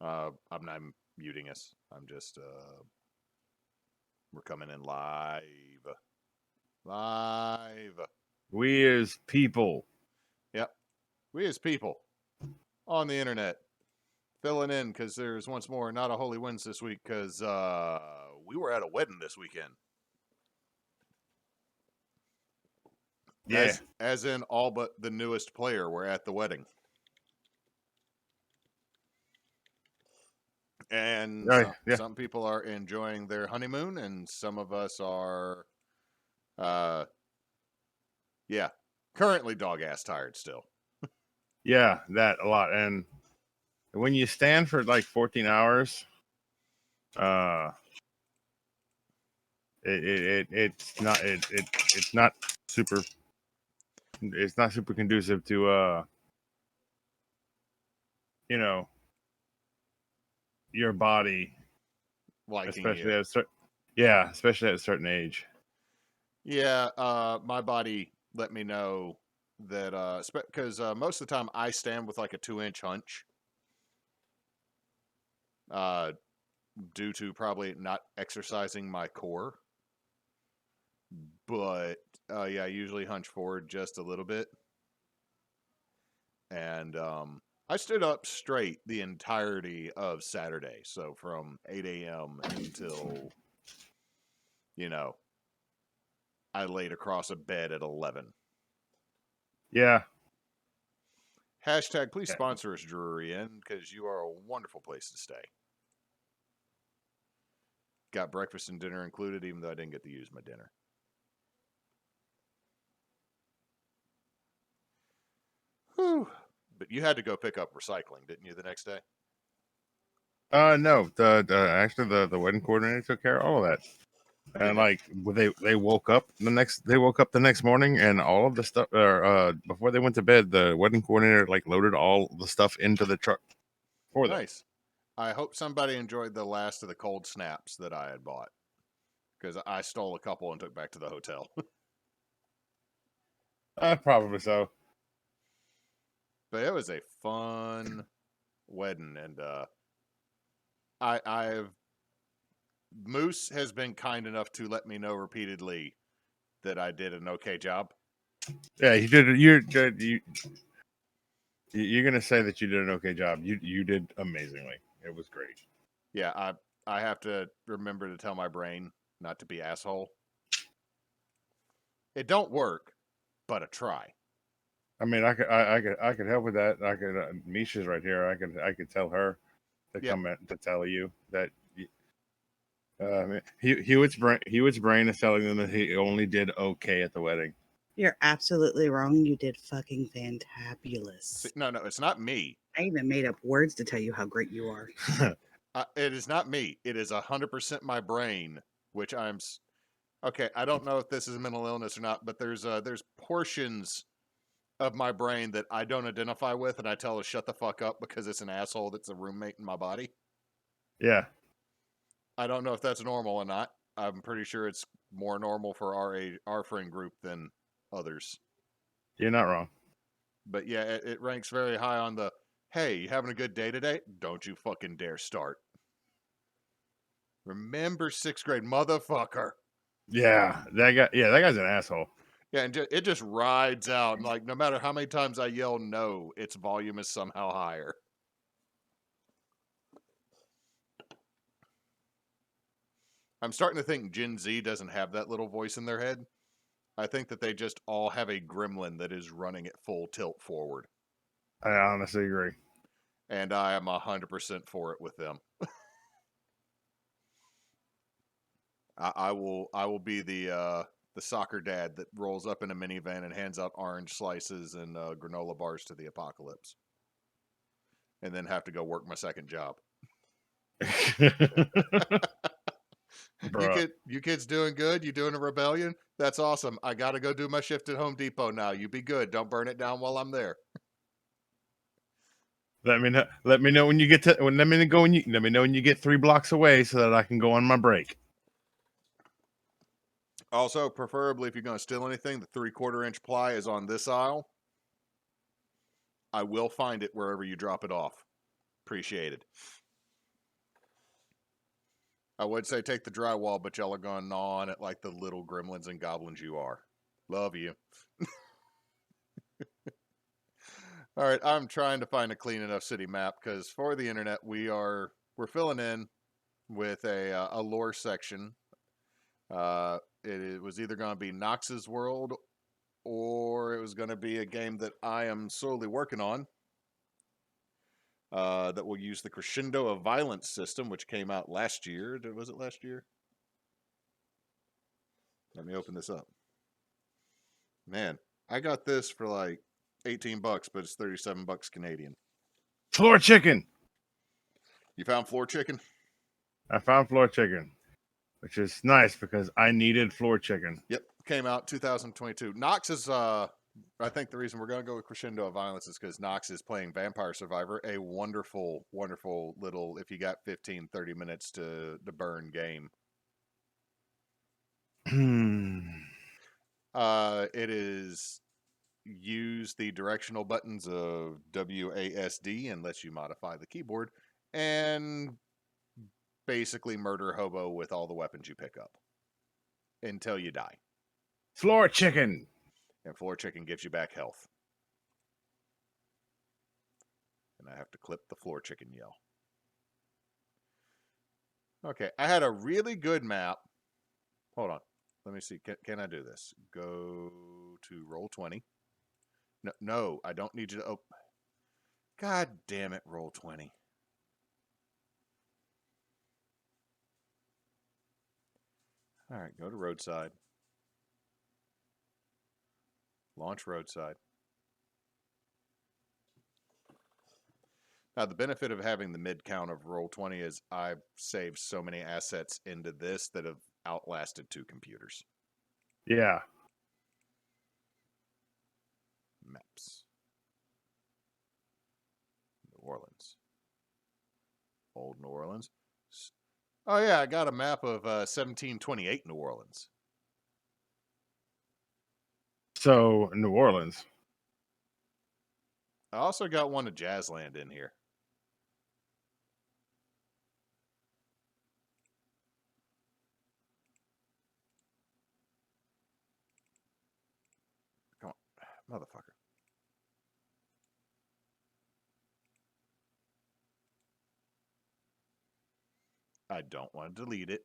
I'm not muting us. I'm just we're coming in live. Live. We as people. Yep. We as people on the internet filling in because there's once more not a Holy Winds this week because we were at a wedding this weekend. Yeah. As in all but the newest player were at the wedding. And Yeah. some people are enjoying their honeymoon, and some of us are, currently dog ass tired still. Yeah, that a lot. And when you stand for like 14 hours, uh, it's not super it's not super conducive to you know your body, Liking especially you. at a certain age. Yeah, my body let me know that because most of the time I stand with like a 2-inch hunch, uh, due to probably not exercising my core. But yeah, I usually hunch forward just a little bit, and I stood up straight the entirety of Saturday. So from 8 a.m. until you know I laid across a bed at 11. Yeah. Hashtag please Yeah. sponsor us, Drury Inn, because you are a wonderful place to stay. Got breakfast and dinner included, even though I didn't get to use my dinner. Whew. But you had to go pick up recycling, didn't you, the next day? No, actually the wedding coordinator took care of all of that. And Did they? like they woke up the next morning and all of the stuff before they went to bed, the wedding coordinator like loaded all the stuff into the truck for them. Nice. I hope somebody enjoyed the last of the cold snaps that I had bought, because I stole a couple and took back to the hotel. Probably so. But it was a fun wedding, and I've Moose has been kind enough to let me know repeatedly that I did an okay job. Yeah, you're gonna say that you did an okay job. You did amazingly. It was great. Yeah, I have to remember to tell my brain not to be asshole. It don't work, but a try. I mean, I could help with that. I could. Misha's right here. I could tell her to Yep. come to tell you that. Hewitt's brain is telling them that he only did okay at the wedding. You're absolutely wrong. You did fucking See, fantabulous. no, it's not me. I even made up words to tell you how great you are. It is not me. It is 100% my brain, which okay. I don't know if this is mental illness or not, but there's portions of my brain that I don't identify with, and I tell it shut the fuck up because it's an asshole that's a roommate in my body. Yeah. I don't know if that's normal or not. I'm pretty sure it's more normal for our friend group than others. You're not wrong. But yeah, it ranks very high on the hey, you having a good day today? Don't you fucking dare start. Remember 6th grade, motherfucker. Yeah, that guy's an asshole. Yeah, and it just rides out. And like, no matter how many times I yell no, its volume is somehow higher. I'm starting to think Gen Z doesn't have that little voice in their head. I think that they just all have a gremlin that is running at full tilt forward. I honestly agree. And I am 100% for it with them. I will be the soccer dad that rolls up in a minivan and hands out orange slices and granola bars to the apocalypse, and then have to go work my second job. Bruh. You kids doing good? You doing a rebellion? That's awesome. I gotta go do my shift at Home Depot now. You be good. Don't burn it down while I'm there. Let me know when you get let me know when you get 3 blocks away so that I can go on my break. Also, preferably if you're gonna steal anything, the 3/4 inch ply is on this aisle. I will find it wherever you drop it off. Appreciated. I would say take the drywall, but y'all are going to gnaw on it like the little gremlins and goblins you are. Love you. All right, I'm trying to find a clean enough city map because for the internet we're filling in with a lore section. It was either going to be Nox's World or it was going to be a game that I am slowly working on that will use the Crescendo of Violence system, which came out last year. Was it last year? Let me open this up. Man, I got this for like $18, but it's $37 Canadian. Floor chicken. You found floor chicken? I found floor chicken, which is nice because I needed floor chicken. Yep, came out 2022. Nox is I think the reason we're going to go with Crescendo of Violence is because Nox is playing Vampire Survivor, a wonderful, wonderful little, if you got 15, 30 minutes to burn game. It is use the directional buttons of WASD and lets you modify the keyboard and basically murder hobo with all the weapons you pick up until you die. Floor chicken. And floor chicken gives you back health. And I have to clip the floor chicken yell. Okay, I had a really good map. Hold on. Let me see. Can I do this? Go to Roll20. No, I don't need you to open. God damn it, Roll20. All right, go to Roadside. Launch Roadside. Now, the benefit of having the mid count of Roll20 is I've saved so many assets into this that have outlasted 2 computers. Yeah. Maps. New Orleans. Old New Orleans. Oh, yeah, I got a map of 1728 New Orleans. So, New Orleans. I also got one of Jazzland in here. Come on, motherfucker. I don't want to delete it.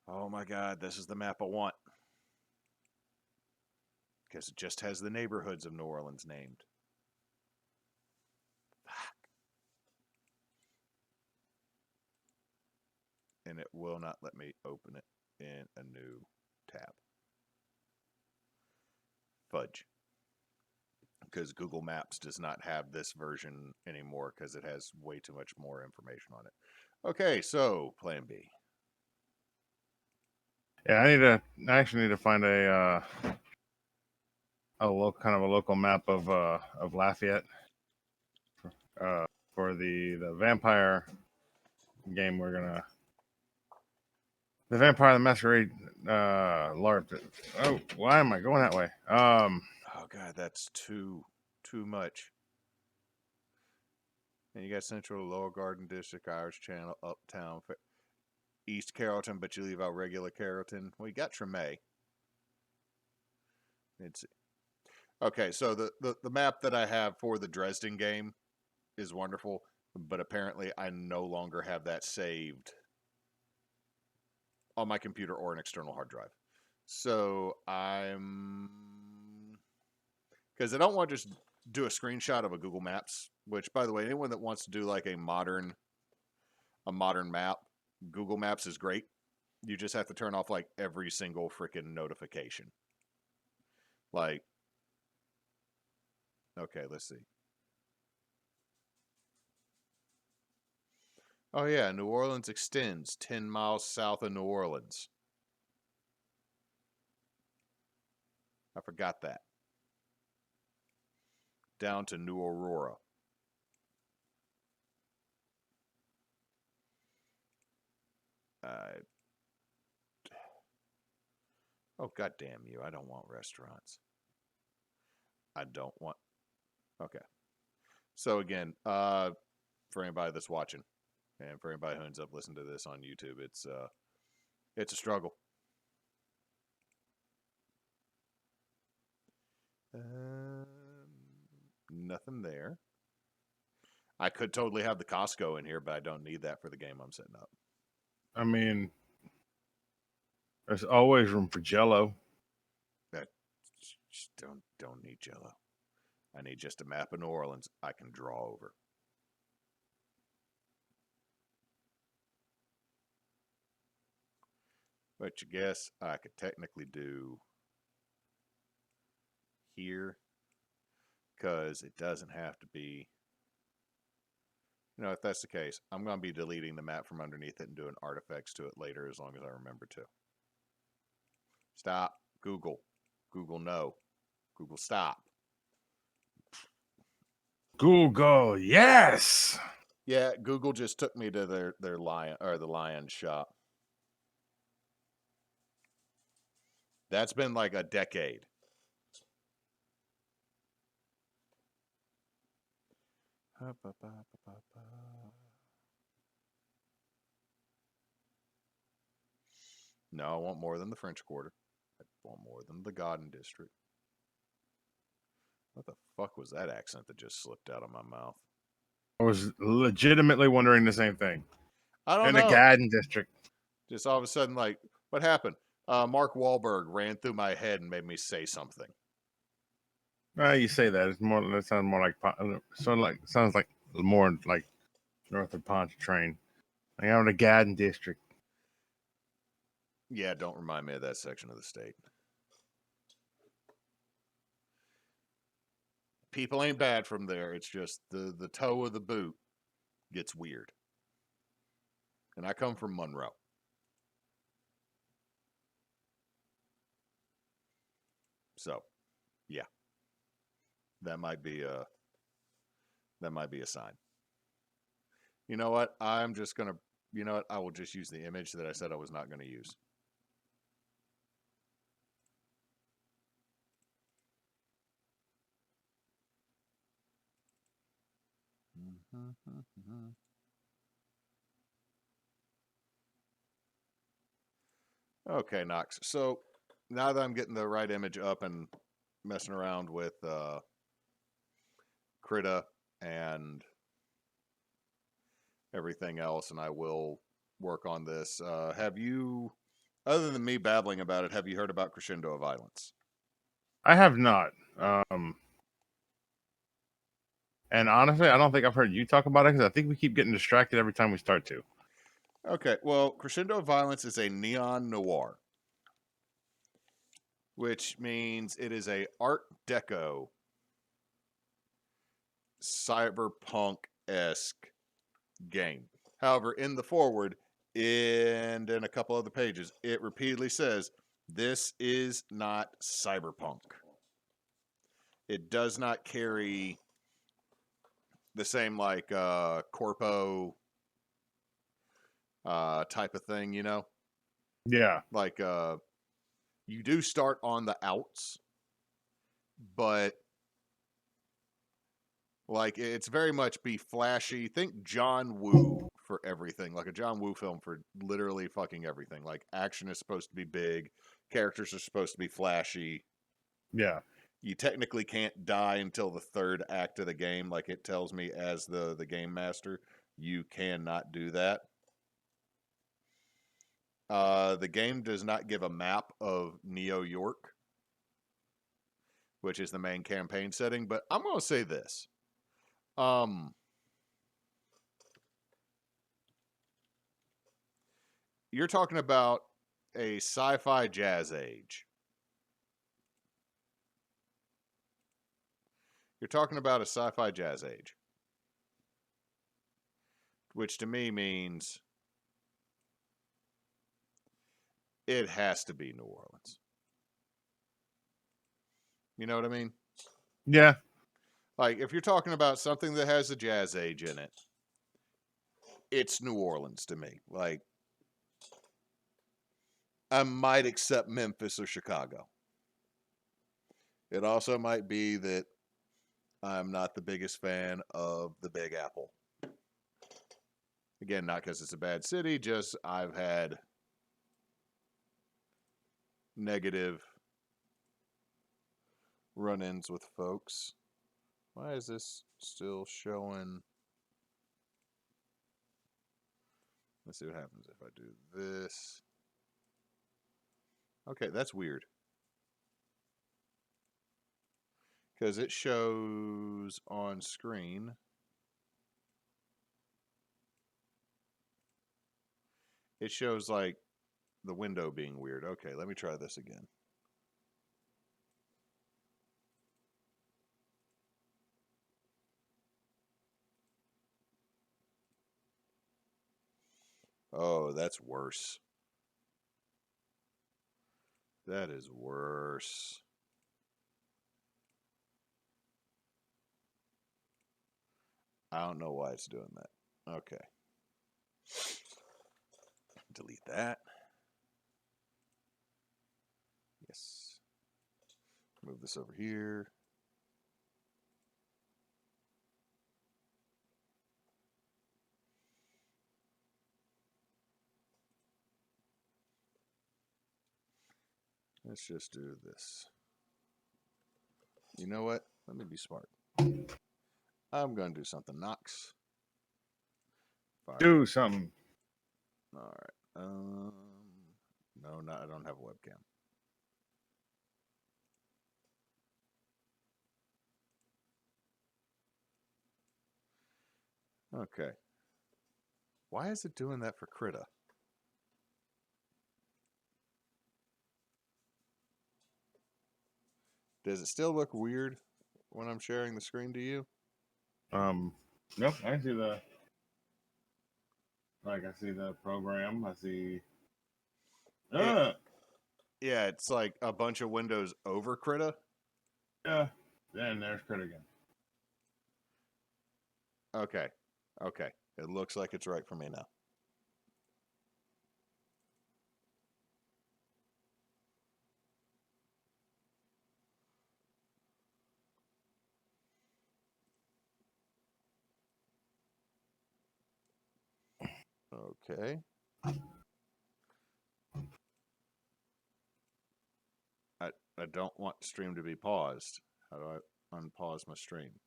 Oh my god, this is the map I want. Because it just has the neighborhoods of New Orleans named. Fuck. And it will not let me open it in a new tab. Fudge. Because Google Maps does not have this version anymore because it has way too much more information on it. Okay, so Plan B. Yeah, I actually need to find a local map of Lafayette for the vampire game. The Vampire the Masquerade LARP. Oh, why am I going that way? Oh god, that's too much. And you got Central, Lower Garden District, Irish Channel, Uptown, East Carrollton, but you leave out regular Carrollton. Well, you got Tremay. Let's see. Okay, so the map that I have for the Dresden game is wonderful, but apparently I no longer have that saved on my computer or an external hard drive. So because I don't want to just do a screenshot of a Google Maps, which, by the way, anyone that wants to do like a modern map, Google Maps is great. You just have to turn off like every single freaking notification. Like, okay, let's see. Oh yeah, New Orleans extends 10 miles south of New Orleans. I forgot that. Down to New Aurora. Oh, goddamn you. I don't want restaurants. I don't want... Okay. So again, for anybody that's watching, And for anybody who ends up listening to this on YouTube, it's a struggle. Nothing there. I could totally have the Costco in here, but I don't need that for the game I'm setting up. I mean, there's always room for Jello. That just don't need Jello. I need just a map of New Orleans I can draw over. But you guess I could technically do here, because it doesn't have to be. If that's the case, I'm going to be deleting the map from underneath it and doing artifacts to it later as long as I remember to. Stop. Google. Google, no. Google, stop. Google, yes. Yeah, Google just took me to their lion, or the lion shop. That's been like a decade. No, I want more than the French Quarter. I want more than the Garden District. What the fuck was that accent that just slipped out of my mouth? I was legitimately wondering the same thing. I don't In know. the Garden District. Just all of a sudden, like, what happened? Mark Wahlberg ran through my head and made me say something. You say that. It's more. That sounds more like. Sounds like more like north of Pontchartrain. Like out in the Garden District. Yeah, don't remind me of that section of the state. People ain't bad from there. It's just the toe of the boot gets weird. And I come from Monroe. So, yeah. That might be a sign. You know what? I'm just going to, I will just use the image that I said I was not going to use. Okay, Nox. So now that I'm getting the right image up and messing around with Krita and everything else, and I will work on this. Have you, other than me babbling about it, have you heard about Crescendo of Violence? I have not. And honestly, I don't think I've heard you talk about it because I think we keep getting distracted every time we start to. Okay, well, Crescendo of Violence is a neon noir, which means it is a Art Deco cyberpunk-esque game. However, in the forward and in a couple other pages, it repeatedly says, this is not cyberpunk. It does not carry the same like corpo type of thing, Yeah. Like you do start on the outs, but like it's very much be flashy. Think John Woo for everything, like a John Woo film for literally fucking everything. Like action is supposed to be big, characters are supposed to be flashy. Yeah. You technically can't die until the third act of the game, like it tells me as the game master. You cannot do that. The game does not give a map of Neo York, which is the main campaign setting, but I'm going to say this. You're talking about a sci-fi jazz age. You're talking about a sci-fi jazz age, which to me means it has to be New Orleans. You know what I mean? Yeah. Like, if you're talking about something that has a jazz age in it, it's New Orleans to me. Like, I might accept Memphis or Chicago. It also might be that I'm not the biggest fan of the Big Apple. Again, not because it's a bad city, just I've had negative run-ins with folks. Why is this still showing? Let's see what happens if I do this. Okay, that's weird. Because it shows on screen. It shows like the window being weird. Okay, let me try this again. Oh, that's worse. That is worse. I don't know why it's doing that. Okay. Delete that. Yes. Move this over here. Let's just do this. You know what? Let me be smart. I'm going to do something. Nox. Fire. Do something. All right. No, I don't have a webcam. Okay. Why is it doing that for Krita? Does it still look weird when I'm sharing the screen to you? Nope. I see the. Like I see the program. I see. Yeah, it's like a bunch of windows over Krita. Yeah. Then there's Crit again. Okay. Okay. It looks like it's right for me now. Okay. I don't want stream to be paused. How do I unpause my stream?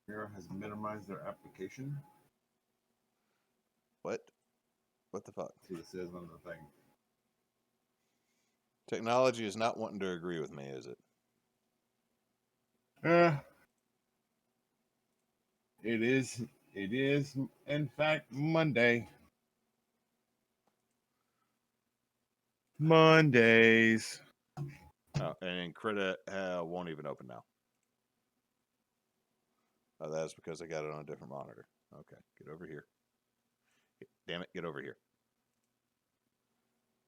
Miro has minimized their application. What? What the fuck? See, it says on the thing. Technology is not wanting to agree with me, is it? It is. It is, in fact, Monday. Mondays. Oh, and Krita won't even open now. Oh, that's because I got it on a different monitor. Okay, get over here. Damn it, get over here.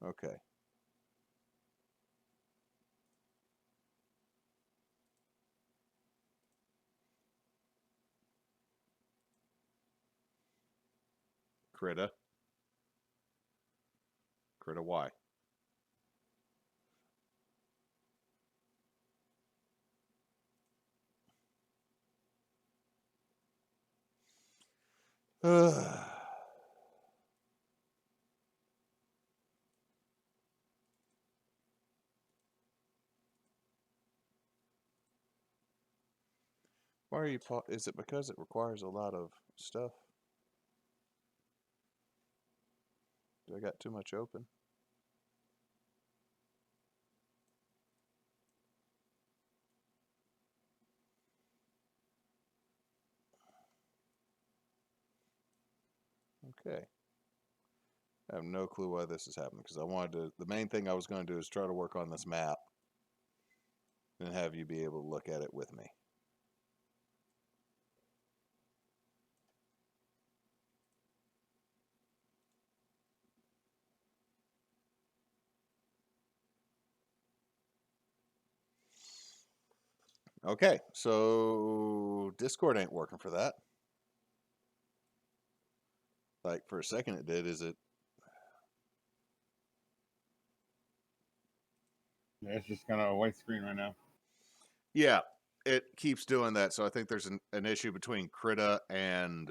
Okay. Krita. Krita, why? Why are you? Is it because it requires a lot of stuff? Do I got too much open? Okay. I have no clue why this is happening because I wanted to. The main thing I was going to do is try to work on this map and have you be able to look at it with me. Okay, so Discord ain't working for that. Like for a second it did. Is it? Yeah, it's just kind of a white screen right now. Yeah, it keeps doing that. So I think there's an issue between Krita and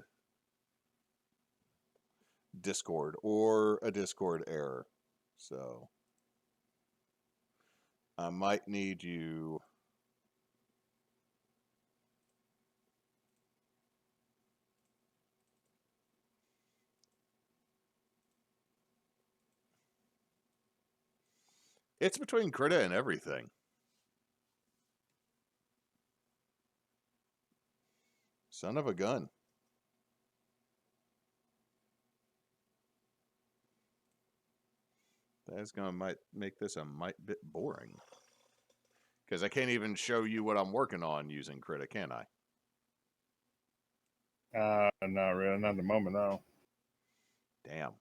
Discord or a Discord error. So I might need you. It's between Krita and everything. Son of a gun. That's gonna might make this a bit boring. Because I can't even show you what I'm working on using Krita, can I? Not really. Not at the moment, no. Damn.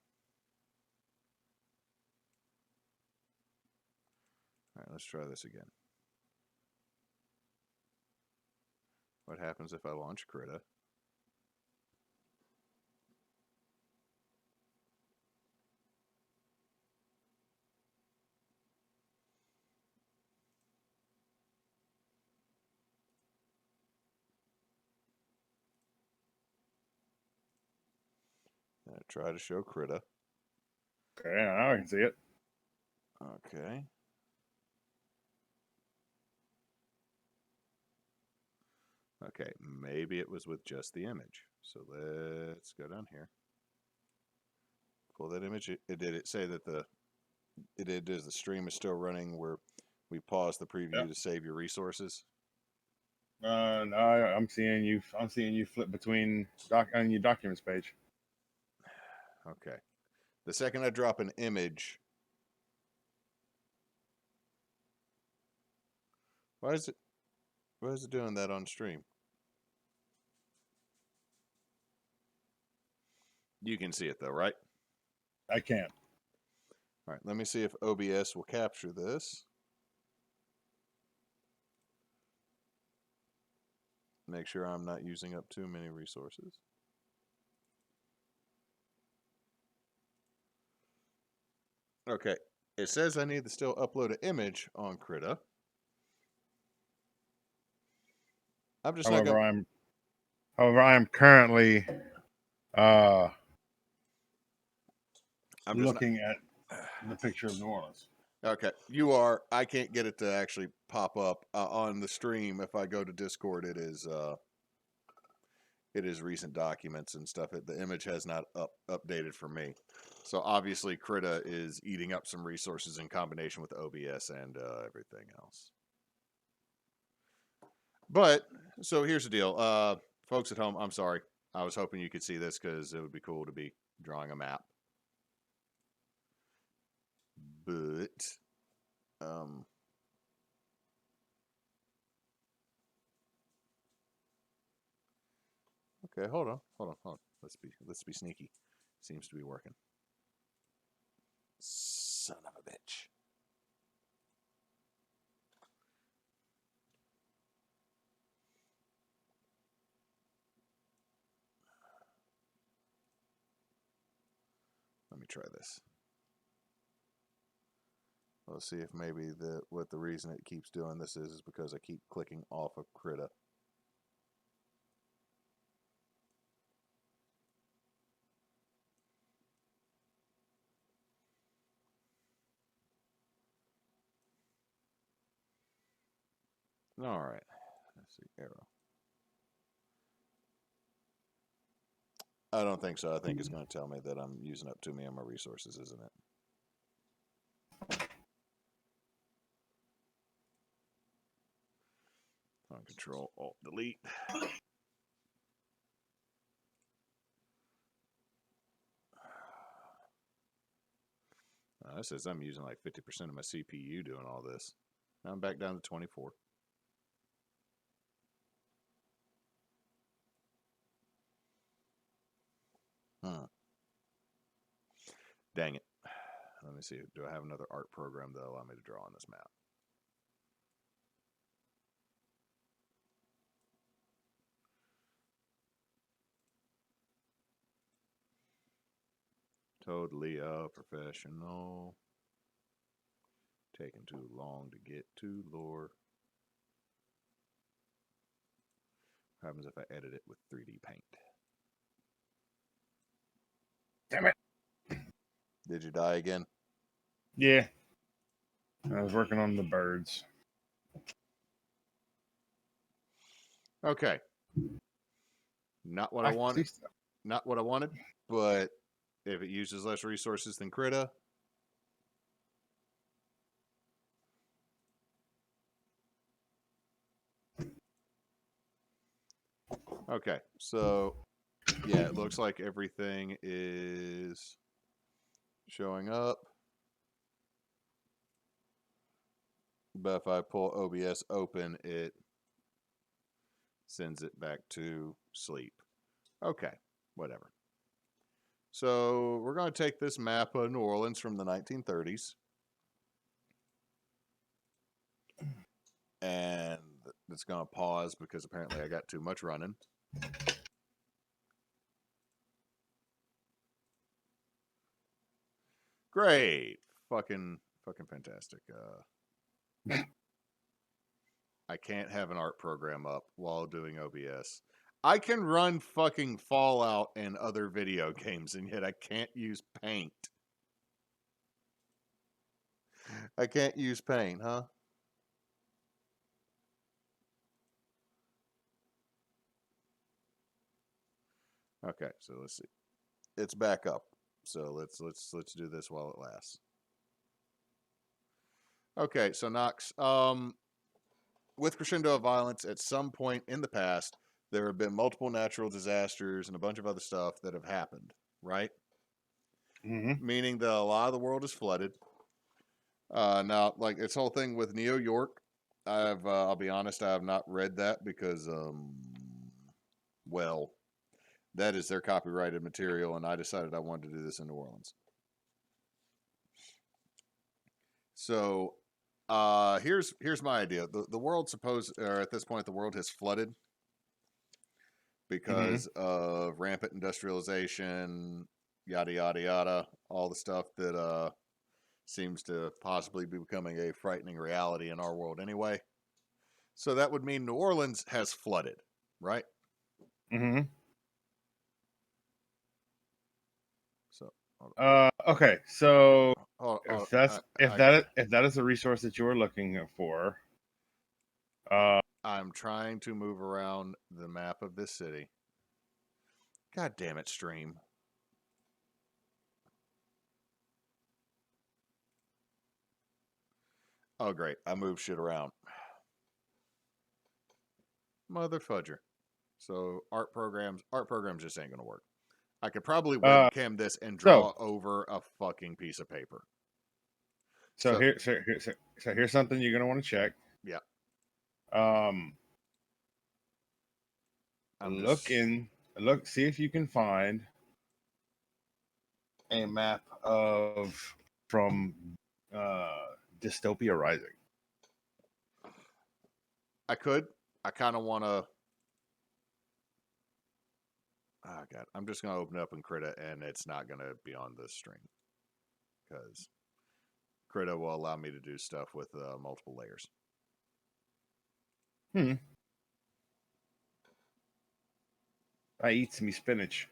All right, let's try this again. What happens if I launch Krita? Try to show Krita. Okay, now I can see it. Okay. Okay, maybe it was with just the image. So let's go down here. Pull that image. Did it say that the stream is still running where we pause the preview to save your resources? No, I'm seeing you. I'm seeing you flip between on your documents page. Okay. The second I drop an image, why is it doing that on stream? You can see it though, right? I can't. All right, let me see if OBS will capture this. Make sure I'm not using up too many resources. Okay, it says I need to still upload an image on Krita. I'm just not gonna. However, I'm currently I'm just looking at the picture of New Orleans. Okay, you are. I can't get it to actually pop up on the stream. If I go to Discord, it is recent documents and stuff. The image has not updated for me. So obviously, Krita is eating up some resources in combination with OBS and everything else. But so here's the deal, folks at home. I'm sorry. I was hoping you could see this because it would be cool to be drawing a map. But okay, hold on. Let's be sneaky. Seems to be working. Son of a bitch. Let me try this. Let's see if maybe what the reason it keeps doing this is because I keep clicking off of Krita. All right. Let's see. Arrow. I don't think so. I think it's going to tell me that I'm using up too many of my resources, isn't it? On Control Alt Delete. It says I'm using like 50% of my CPU doing all this. Now I'm back down to 24. Dang it. Let me see. Do I have another art program that will allow me to draw on this map? Totally a professional. Taking too long to get to lore. What happens if I edit it with 3D paint? Damn it. Did you die again? Yeah. I was working on the birds. Okay. Not what I I wanted. see stuff. Not what I wanted, but if it uses less resources than Krita, okay. So yeah, it looks like everything is showing up. But if I pull OBS open, it sends it back to sleep. Okay, whatever. So we're going to take this map of New Orleans from the 1930s. And it's going to pause because apparently I got too much running. Great. Fucking fantastic. I can't have an art program up while doing OBS. I can run fucking Fallout and other video games, and yet I can't use Paint. I can't use Paint, huh? Okay, so let's see. It's back up. So let's do this while it lasts. Okay, so Nox, with crescendo of violence, at some point in the past, there have been multiple natural disasters and a bunch of other stuff that have happened, right? Mm-hmm. Meaning that a lot of the world is flooded. Now, like this whole thing with Neo York, I'll be honest, I have not read that because, well, that is their copyrighted material, and I decided I wanted to do this in New Orleans. So, here's my idea. The world or at this point, the world has flooded because of rampant industrialization, yada yada yada, all the stuff that seems to possibly be becoming a frightening reality in our world anyway. So that would mean New Orleans has flooded, right? Mm-hmm. So, Okay. So hold, if that is a resource that you are looking for, I'm trying to move around the map of this city. God damn it, stream. Oh, great. I moved shit around. Mother fudger. So art programs just ain't going to work. I could probably webcam this and so draw over a fucking piece of paper. so here's something you're gonna want to check. Yeah. See if you can find a map of from Dystopia Rising. I could. I kind of want to. Oh, God. I'm just going to open it up in Krita, and it's not going to be on this stream. Because Krita will allow me to do stuff with multiple layers. I eat some spinach.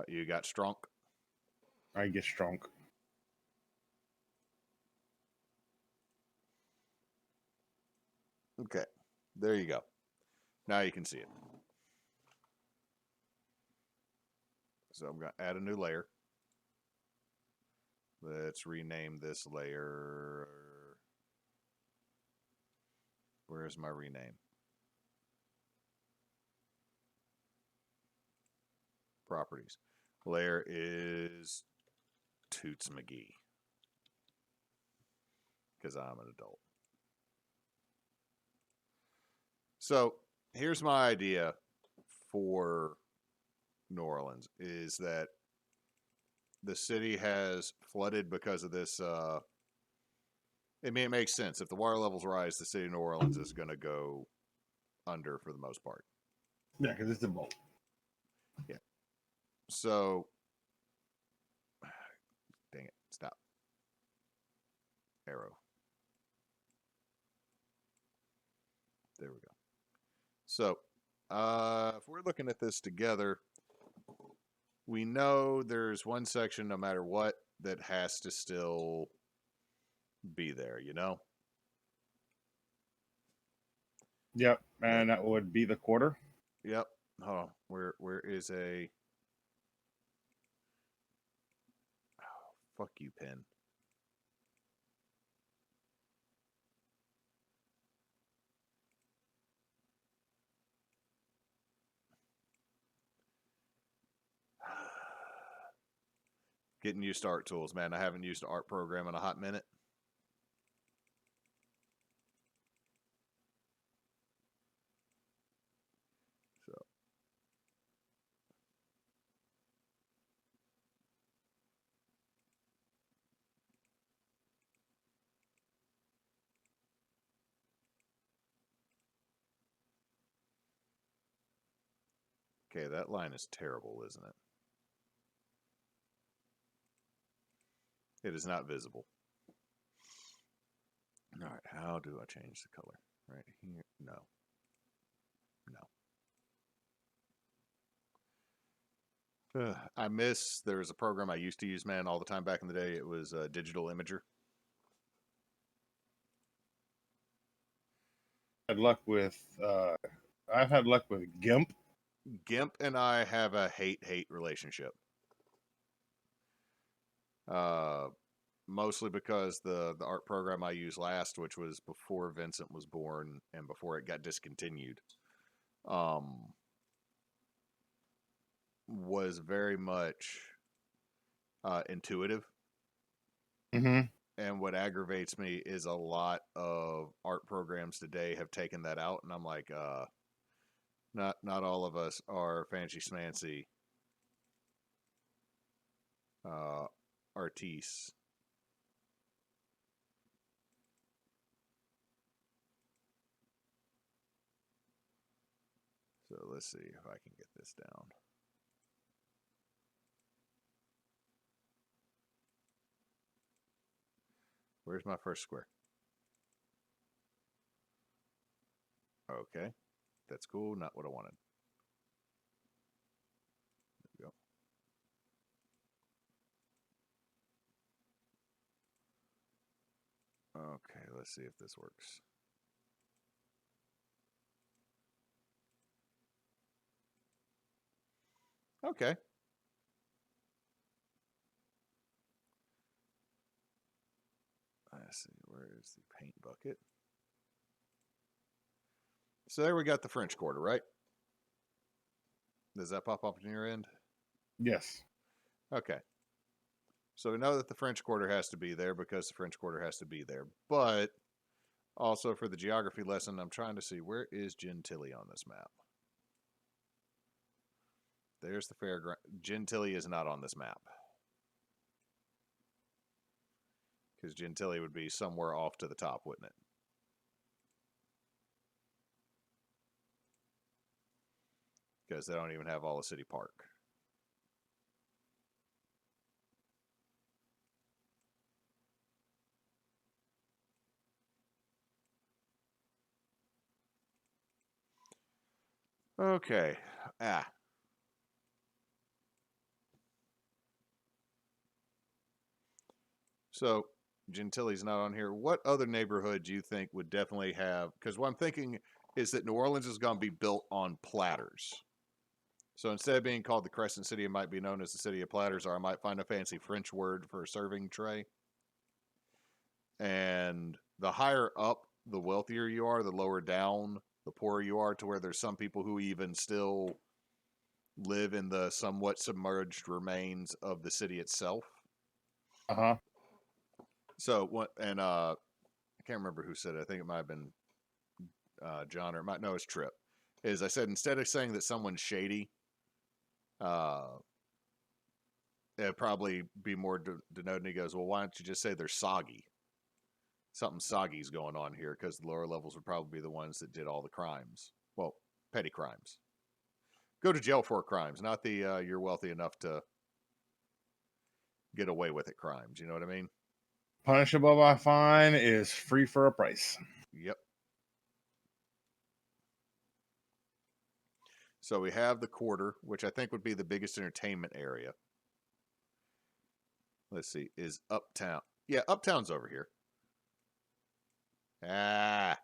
You got strong. I get strong. Okay. There you go. Now you can see it. So I'm going to add a new layer. Let's rename this layer. Where's my rename? Properties. Layer is Toots McGee. Because I'm an adult. So here's my idea for New Orleans is that the city has flooded because of this. I mean, it makes sense. If the water levels rise, the city of New Orleans is going to go under for the most part. Yeah, because it's a bowl. Yeah. So, dang it. Stop. Arrow. There we go. So, if we're looking at this together, we know there's one section, no matter what, that has to still be there, you know? Yep, and that would be the quarter. Yep. Oh, where is a fuck you pen? Getting used to art tools, man. I haven't used an art program in a hot minute. So okay, that line is terrible, isn't it? It is not visible. All right, how do I change the color? Right here? No. No. I miss, there was a program I used to use, man, all the time back in the day. It was Digital Imager. Had luck with. I've had luck with GIMP. GIMP and I have a hate relationship. Mostly because the art program I used last, which was before Vincent was born and before it got discontinued, was very much intuitive. Mm-hmm. And what aggravates me is a lot of art programs today have taken that out, and I'm like, not all of us are fancy schmancy artistes. So let's see if I can get this down. Where's my first square? Okay, that's cool. Not what I wanted. There we go. Okay, let's see if this works. Okay. Let's see, where is the paint bucket? So there we got the French Quarter, right? Does that pop up on your end? Yes. Okay. So we know that the French Quarter has to be there because the French Quarter has to be there. But also for the geography lesson, I'm trying to see where is Gentilly on this map. There's the fairground. Gentilly is not on this map. Because Gentilly would be somewhere off to the top, wouldn't it? Because they don't even have all the city park. Okay. So Gentilly's not on here. What other neighborhood do you think would definitely have? Because what I'm thinking is that New Orleans is going to be built on platters. So instead of being called the Crescent City, it might be known as the City of Platters, or I might find a fancy French word for a serving tray. And the higher up, the wealthier you are, the lower down, the poorer you are, to where there's some people who even still live in the somewhat submerged remains of the city itself. Uh-huh. So what? And I can't remember who said it. I think it might have been John, or it might know it's Trip. Is I said instead of saying that someone's shady, it'd probably be more denoted. He goes, well, why don't you just say they're soggy? Something soggy's going on here, because the lower levels would probably be the ones that did all the crimes. Well, petty crimes. Go to jail for crimes, not the you're wealthy enough to get away with it crimes. You know what I mean? Punishable by fine is free for a price. Yep. So we have the quarter, which I think would be the biggest entertainment area. Let's see, is Uptown. Yeah, Uptown's over here. Ah.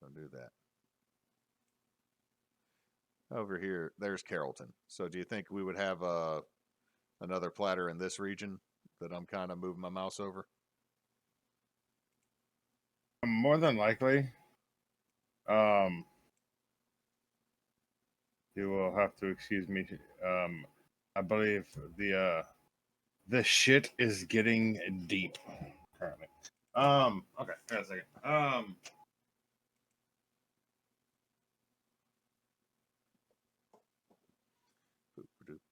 Don't do that. Over here, there's Carrollton. So do you think we would have another platter in this region that I'm kind of moving my mouse over? More than likely. You will have to excuse me. I believe the shit is getting deep currently. Okay, hang on a second.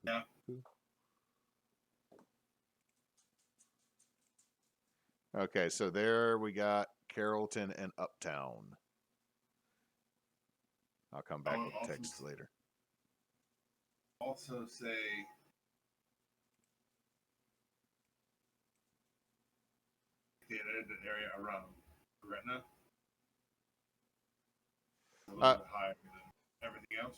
Yeah. Okay, so there we got Carrollton and Uptown. I'll come back with text later. Also say the edited area around Retina a little bit higher than everything else.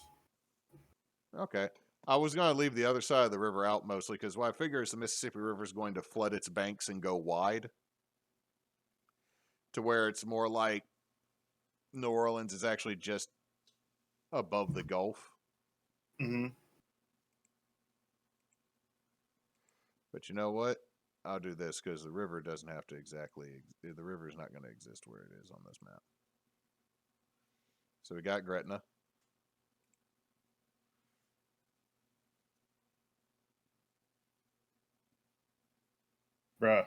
Okay. I was going to leave the other side of the river out mostly because what I figure is the Mississippi River is going to flood its banks and go wide to where it's more like New Orleans is actually just above the Gulf. Mm-hmm. But you know what? I'll do this because the river doesn't have to exactly. The river is not going to exist where it is on this map. So we got Gretna. Bruh.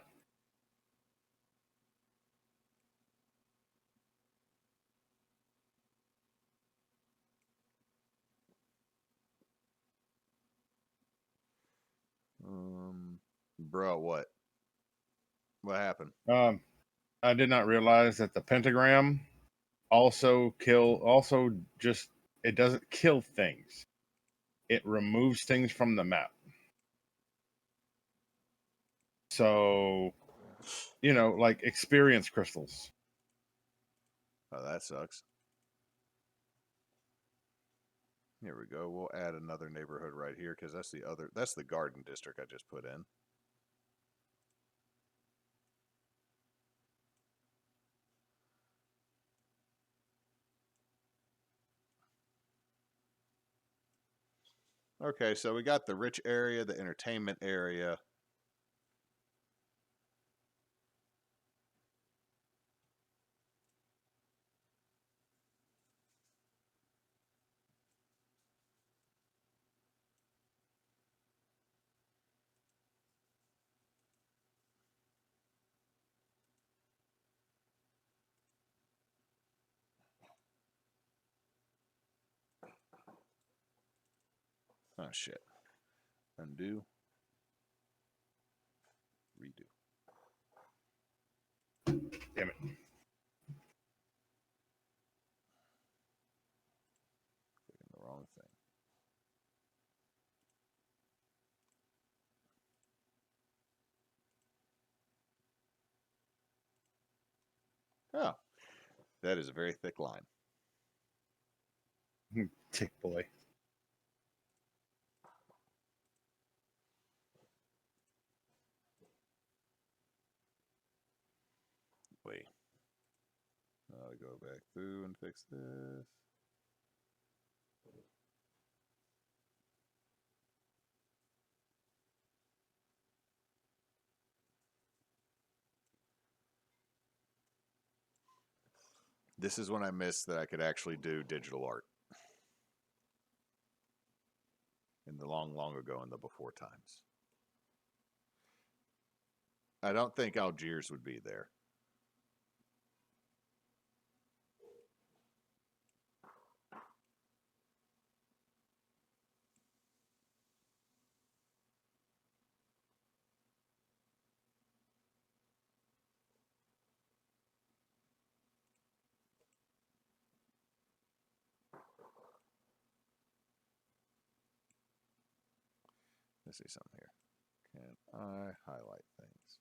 Bro, what? What happened? I did not realize that the pentagram also just it doesn't kill things. It removes things from the map. So, like experience crystals. Oh, that sucks. Here we go. We'll add another neighborhood right here because that's the garden district I just put in. Okay, so we got the rich area, the entertainment area. Oh, shit. Undo. Redo. Damn it. Clicking the wrong thing. Oh, that is a very thick line. Tick boy. Wait. I'll go back through and fix this. This is when I missed that I could actually do digital art. In the long, long ago in the before times. I don't think Algiers would be there. Let's see something here. Can I highlight things?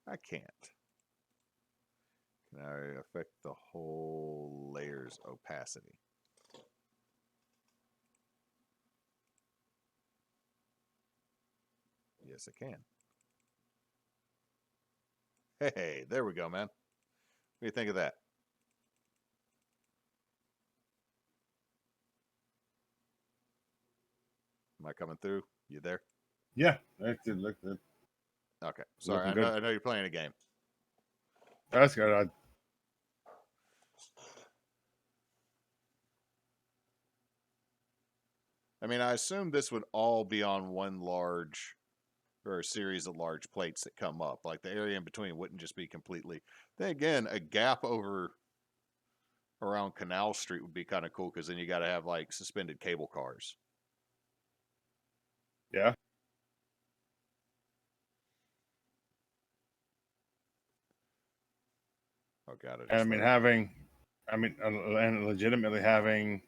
I can't. Now I affect the whole layer's opacity. Yes, it can. Hey, there we go, man. What do you think of that? Am I coming through? You there? Yeah, that did look good. Okay. Sorry, Looking good. I know you're playing a game. That's good. I mean, I assume this would all be on one large or a series of large plates that come up. Like the area in between wouldn't just be completely. Then again, a gap over around Canal Street would be kind of cool because then you got to have like suspended cable cars. Yeah. Oh god, And I mean, and legitimately having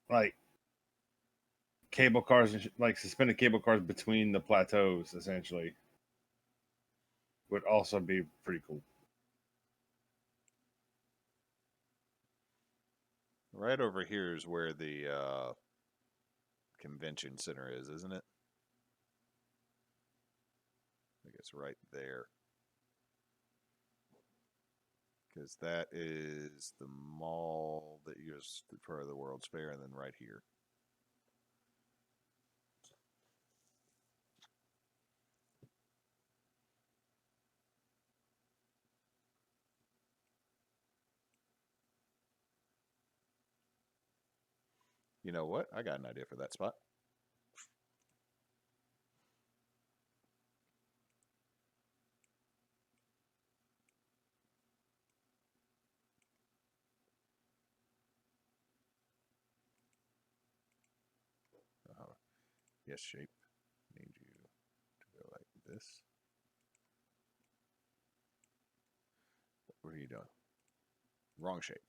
like cable cars and like suspended cable cars between the plateaus, essentially, would also be pretty cool. Right over here is where the convention center is, isn't it? I think it's right there. Because that is the mall that used for the World's Fair, and then right here. You know what? I got an idea for that spot. Yes, shape. Need you to go like this. What are you doing? Wrong shape.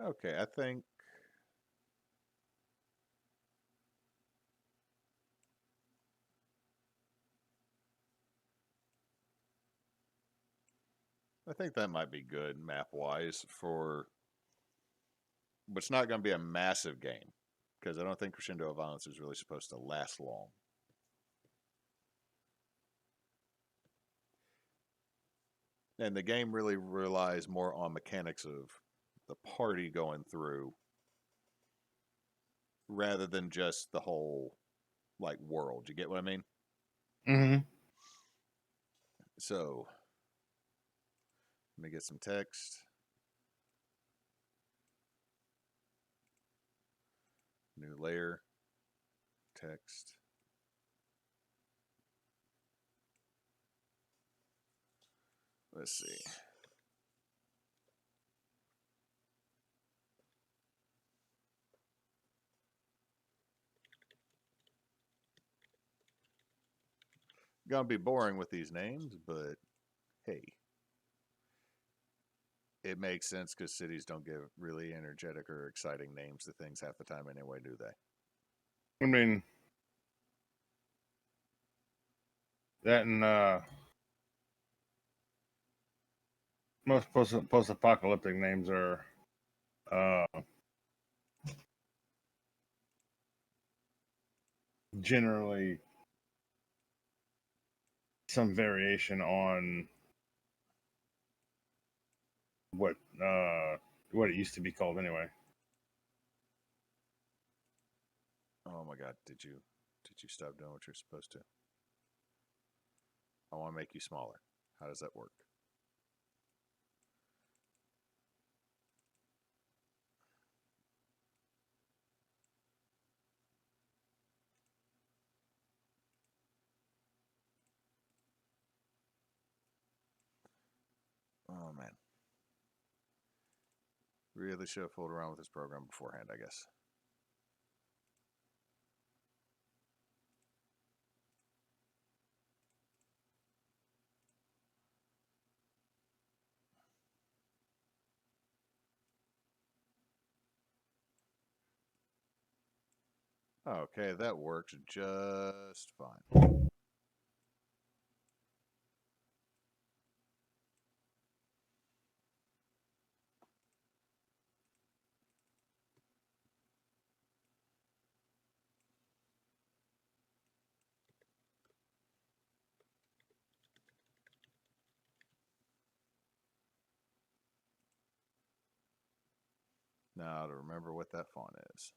Okay, I think that might be good map wise for, but it's not going to be a massive game because I don't think Crescendo of Violence is really supposed to last long. And the game really relies more on mechanics of the party going through rather than just the whole like world. You get what I mean? Mm-hmm. So let me get some text. New layer. Text. Let's see. Gonna be boring with these names, but hey, it makes sense because cities don't give really energetic or exciting names to things half the time anyway, do they? I mean, that and most post-apocalyptic names are uh, generally some variation on what uh, what it used to be called anyway. Oh my god, did you stop doing what you're supposed to? I want to make you smaller. How does that work? Really should have fooled around with this program beforehand, I guess. Okay, that works just fine. Now to remember what that font is.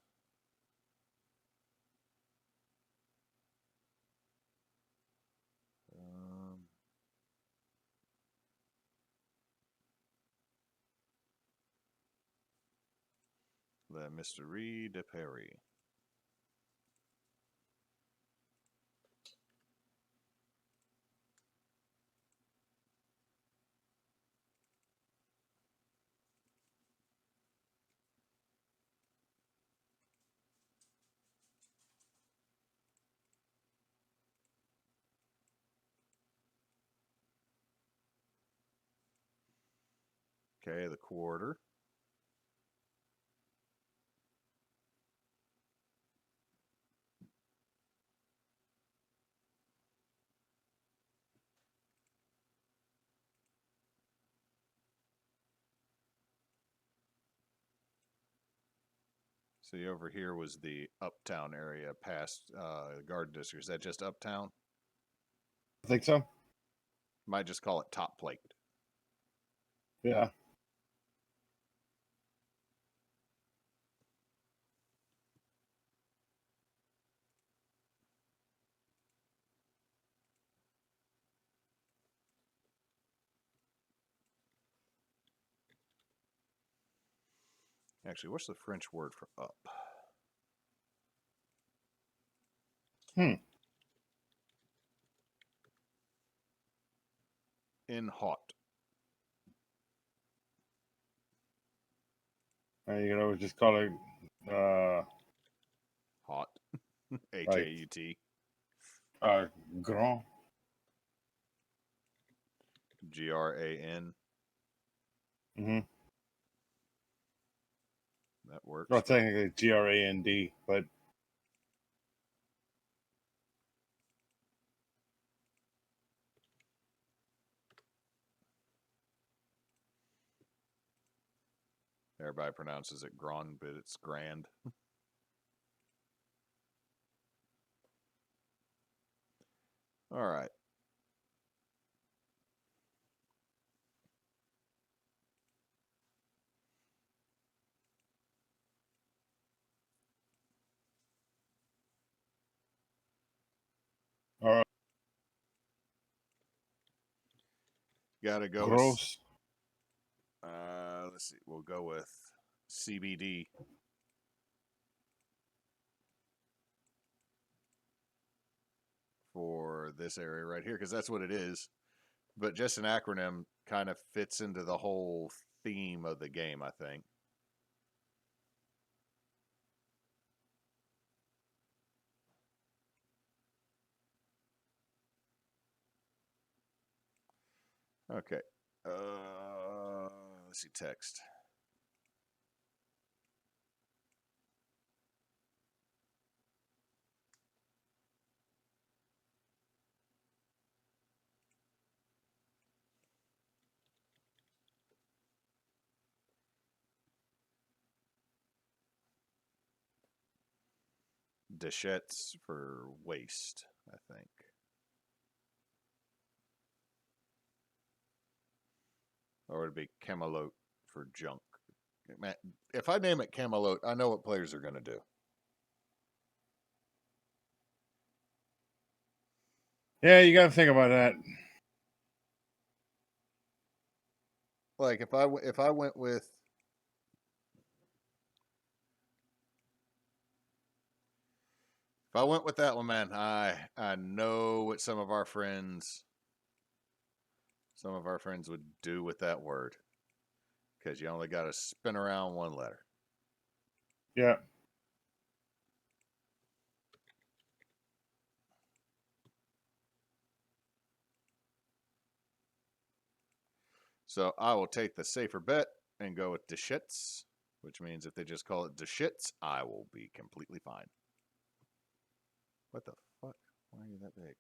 The Mystery de Paris. Okay, the quarter. See, over here was the uptown area past the garden district. Is that just uptown? I think so. Might just call it top plate. Yeah. Actually, what's the French word for up? In hot. You can always just call it Hot. H-A-U-T. grand. G-R-A-N. Mm-hmm. That works. Well, technically Grand, but Everybody pronounces it grand, but it's grand. All right. all right. Gotta go Gross. with, let's see, we'll go with CBD. For this area right here, because that's what it is. But just an acronym kind of fits into the whole theme of the game, I think. Okay. Let's see, text. Déchets for waste, I think. Or it'd be Camelot for junk. Man, if I name it Camelot, I know what players are going to do. Yeah, you got to think about that. Like if I went with that one, man, I know what some of our friends would do with that word. because you only got to spin around one letter. Yeah. So I will take the safer bet and go with Deschutes, which means if they just call it Deschutes, I will be completely fine. What the fuck? Why are you that big?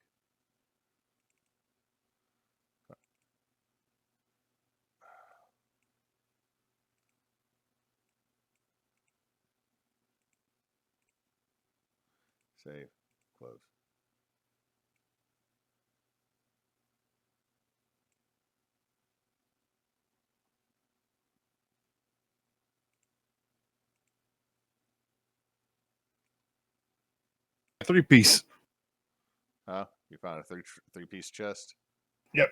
Save. Close. A 3-piece. Huh? You found a three-piece chest? Yep.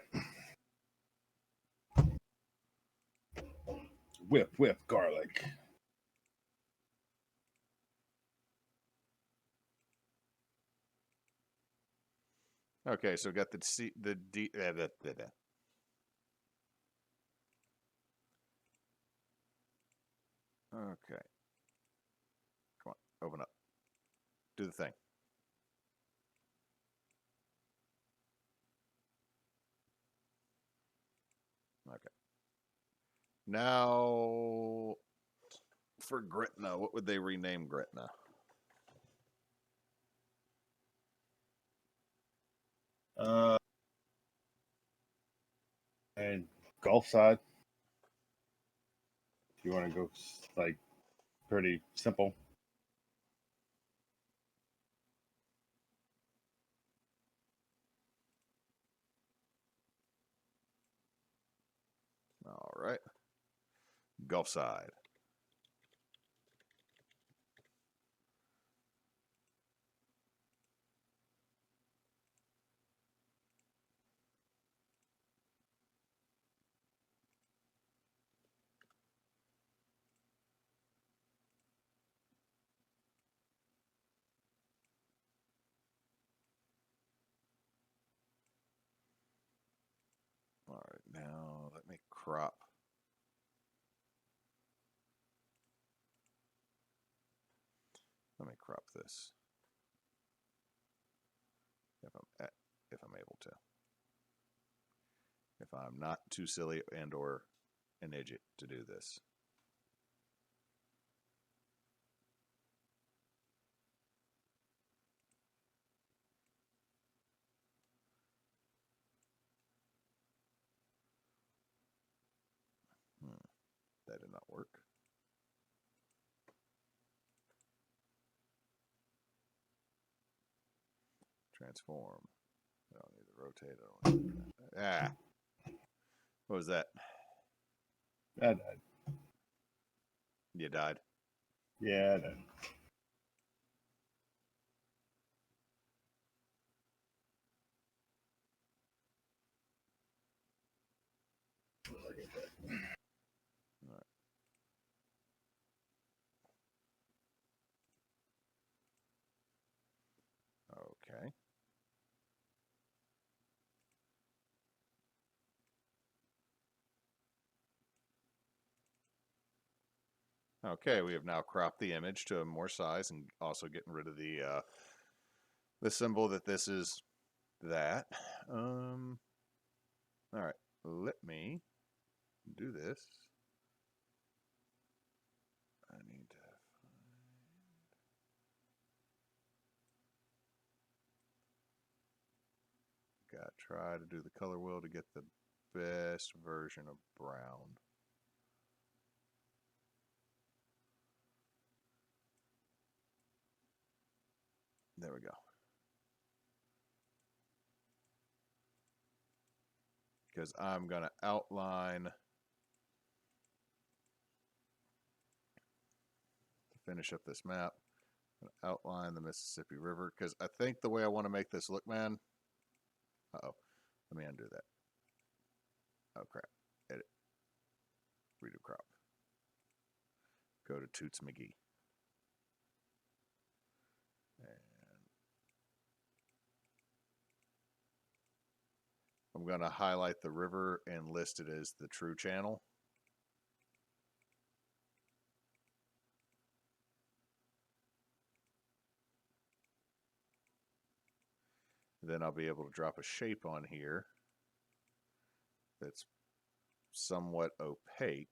Whip garlic. Okay, so we got the D. Okay. Come on, open up. Do the thing. Okay. Now, for Gretna, what would they rename Gretna? And Gulf side. If you want to go like pretty simple. All right. Gulf side. All right, now let me crop. Let me crop this. If I'm able to. If I'm not too silly and or an idiot to do this. That did not work. Transform. I don't need to rotate. I don't need that. Ah. What was that? I died. You died. Yeah, I died. Okay. Okay, we have now cropped the image to more size and also getting rid of the symbol that this is that. All right, let me do this. I need to gotta try to do the color wheel to get the best version of brown. There we go. Because I'm going to outline to finish up this map. Outline the Mississippi River because I think the way I want to make this look, man. Uh-oh. Let me undo that. Oh, crap. Edit. Redo crop. Go to Toots McGee. And I'm going to highlight the river and list it as the true channel. then I'll be able to drop a shape on here that's somewhat opaque.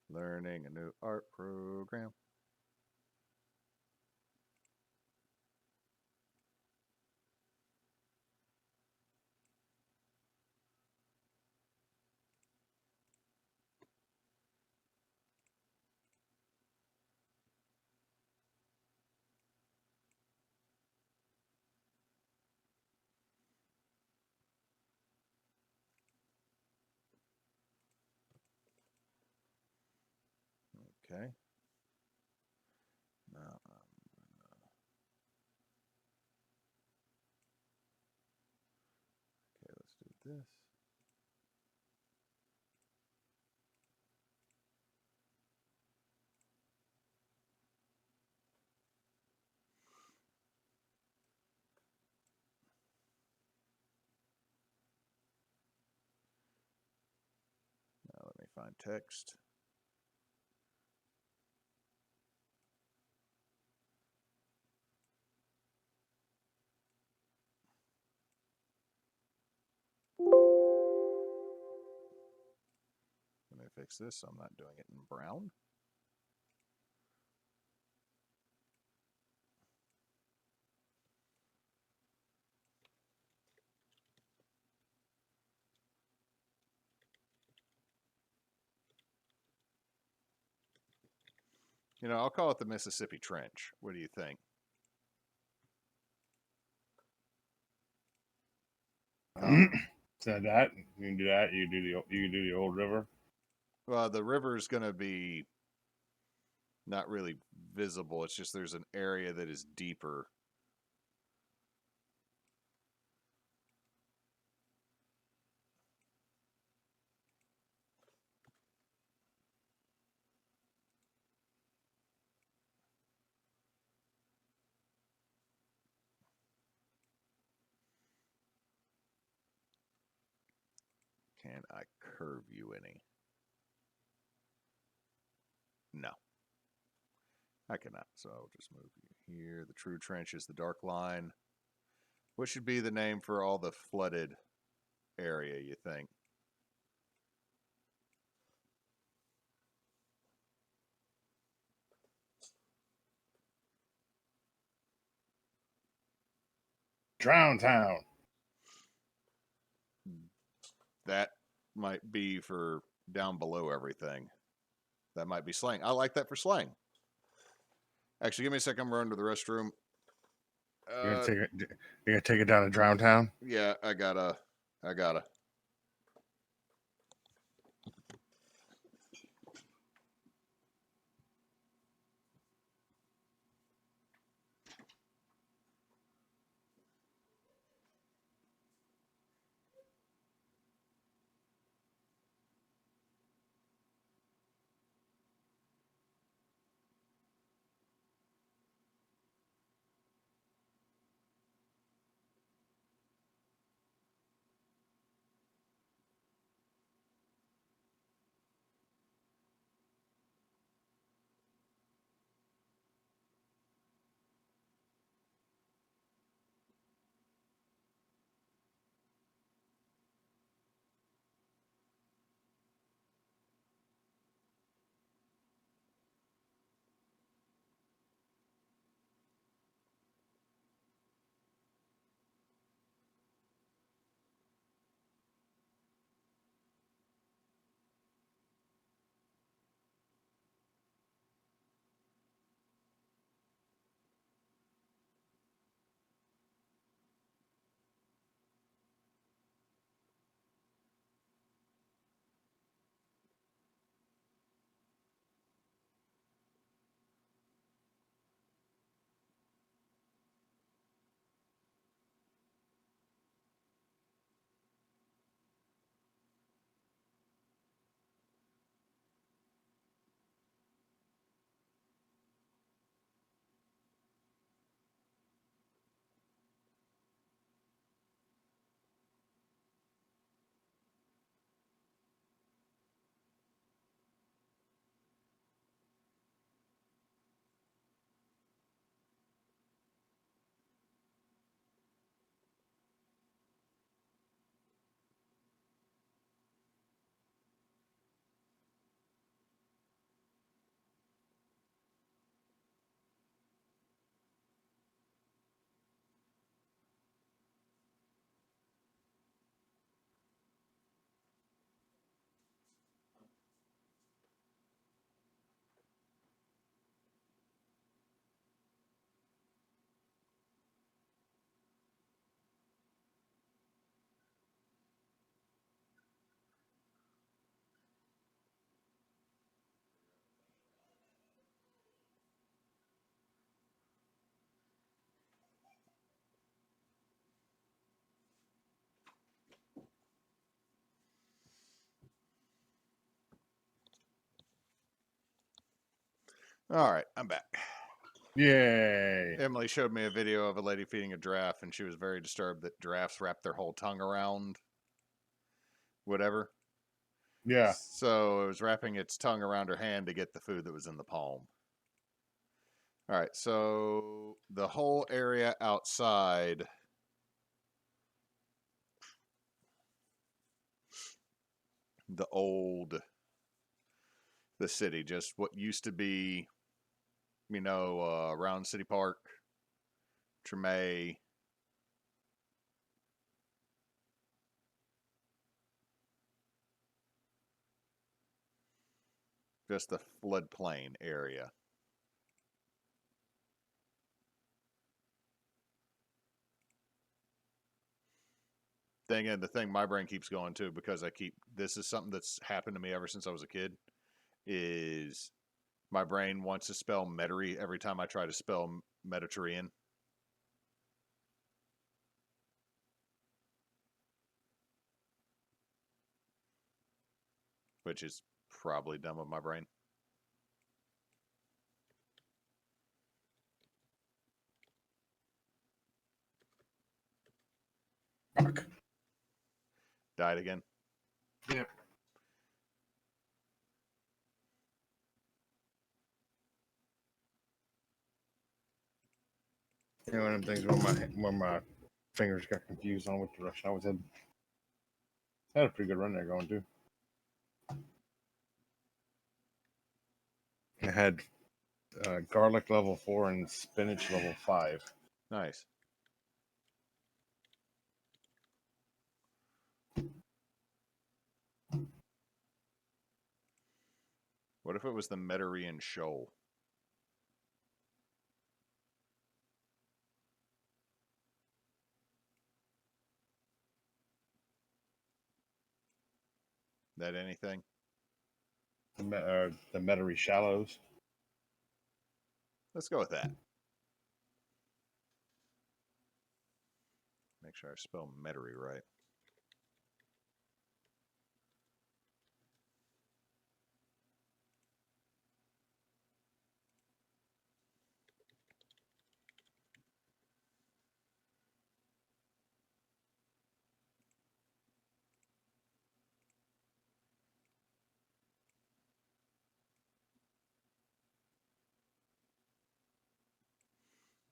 Learning a new art program. Okay. Now, okay, let's do this. Now let me find text. Let me fix this so I'm not doing it in brown. You know, I'll call it the Mississippi Trench. What do you think? Said that you can do that. You can do the old river. Well, the river is going to be not really visible. It's just there's an area that is deeper. Can I curve you any? No. I cannot, so I'll just move you here. The true trench is the dark line. What should be the name for all the flooded area, you think? Drown Town. That might be for down below everything. That might be slang. I like that for slang. Actually, give me a second. I'm running to the restroom. You're gonna take it down to Drown Town. Yeah, I gotta. All right, I'm back. Yay. Emily showed me a video of a lady feeding a giraffe, and she was very disturbed that giraffes wrap their whole tongue around whatever. Yeah. So it was wrapping its tongue around her hand to get the food that was in the palm. All right, so the whole area outside the city, just what used to be, around City Park, Tremay, just the floodplain area. The thing my brain keeps going to, because this is something that's happened to me ever since I was a kid, is my brain wants to spell Metairie every time I try to spell Mediterranean, which is probably dumb of my brain. Fuck. Died again. Yep. You know, one of them things where my fingers got confused on which direction I was heading. I had a pretty good run there going too. I had garlic level 4 and spinach level 5. Nice. What if it was the Mediterranean shoal? That anything? The Metairie Shallows. Let's go with that. Make sure I spell Metairie right.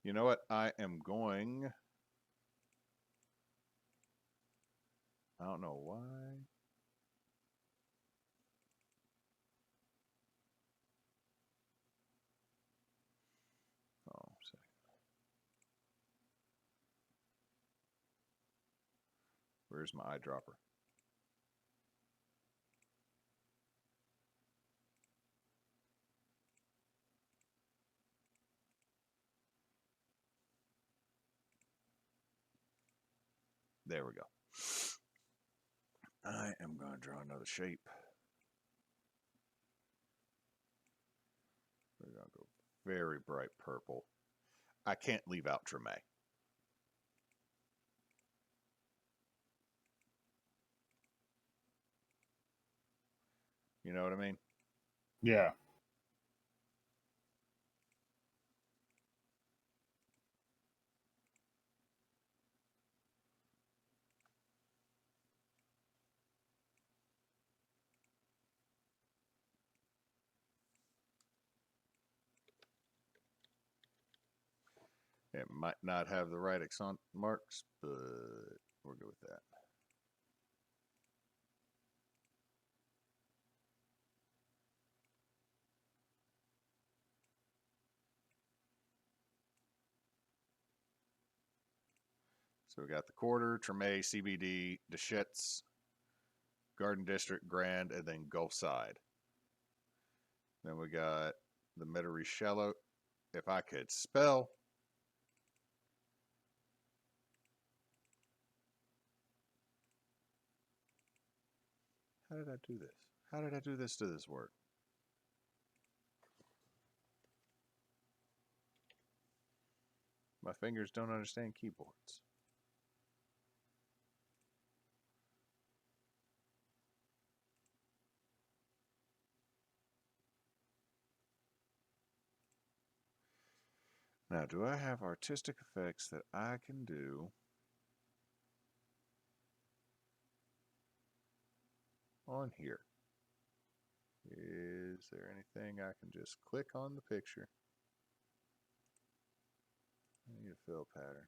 You know what? I don't know why. Oh, sorry. Where's my eyedropper? There we go. I am going to draw another shape. We're going to go very bright purple. I can't leave out Tremay. You know what I mean? Yeah. It might not have the right accent marks, but we're good with that. So we got the Quarter, Tremay, CBD, Deschutes, Garden District, Grand, and then Gulfside. Then we got the Metairie Shallow. If I could spell. How did I do this? How did I do this to this word? My fingers don't understand keyboards. Now, do I have artistic effects that I can do on here? Is there anything I can just click on the picture? I need a fill pattern.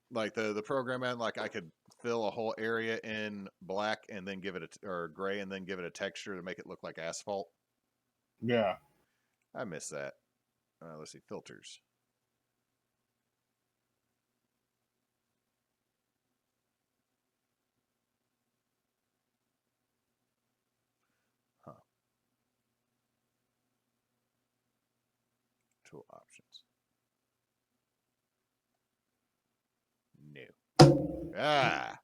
Like the program end, like I could fill a whole area in black and then give it or gray and then give it a texture to make it look like asphalt. Yeah. I miss that. Let's see, filters. Huh. Tool options. No. Ah.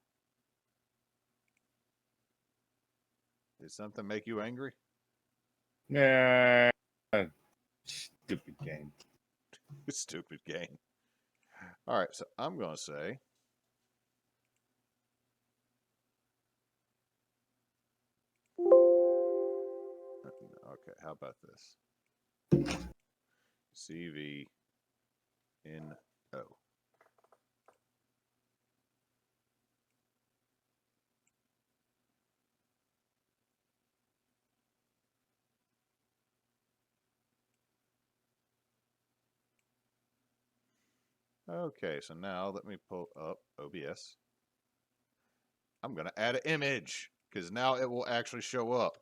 Did something make you angry? Yeah. Stupid game. Stupid game. All right, so I'm going to say okay, how about this? CVNO. Okay, so now let me pull up OBS. I'm going to add an image because now it will actually show up.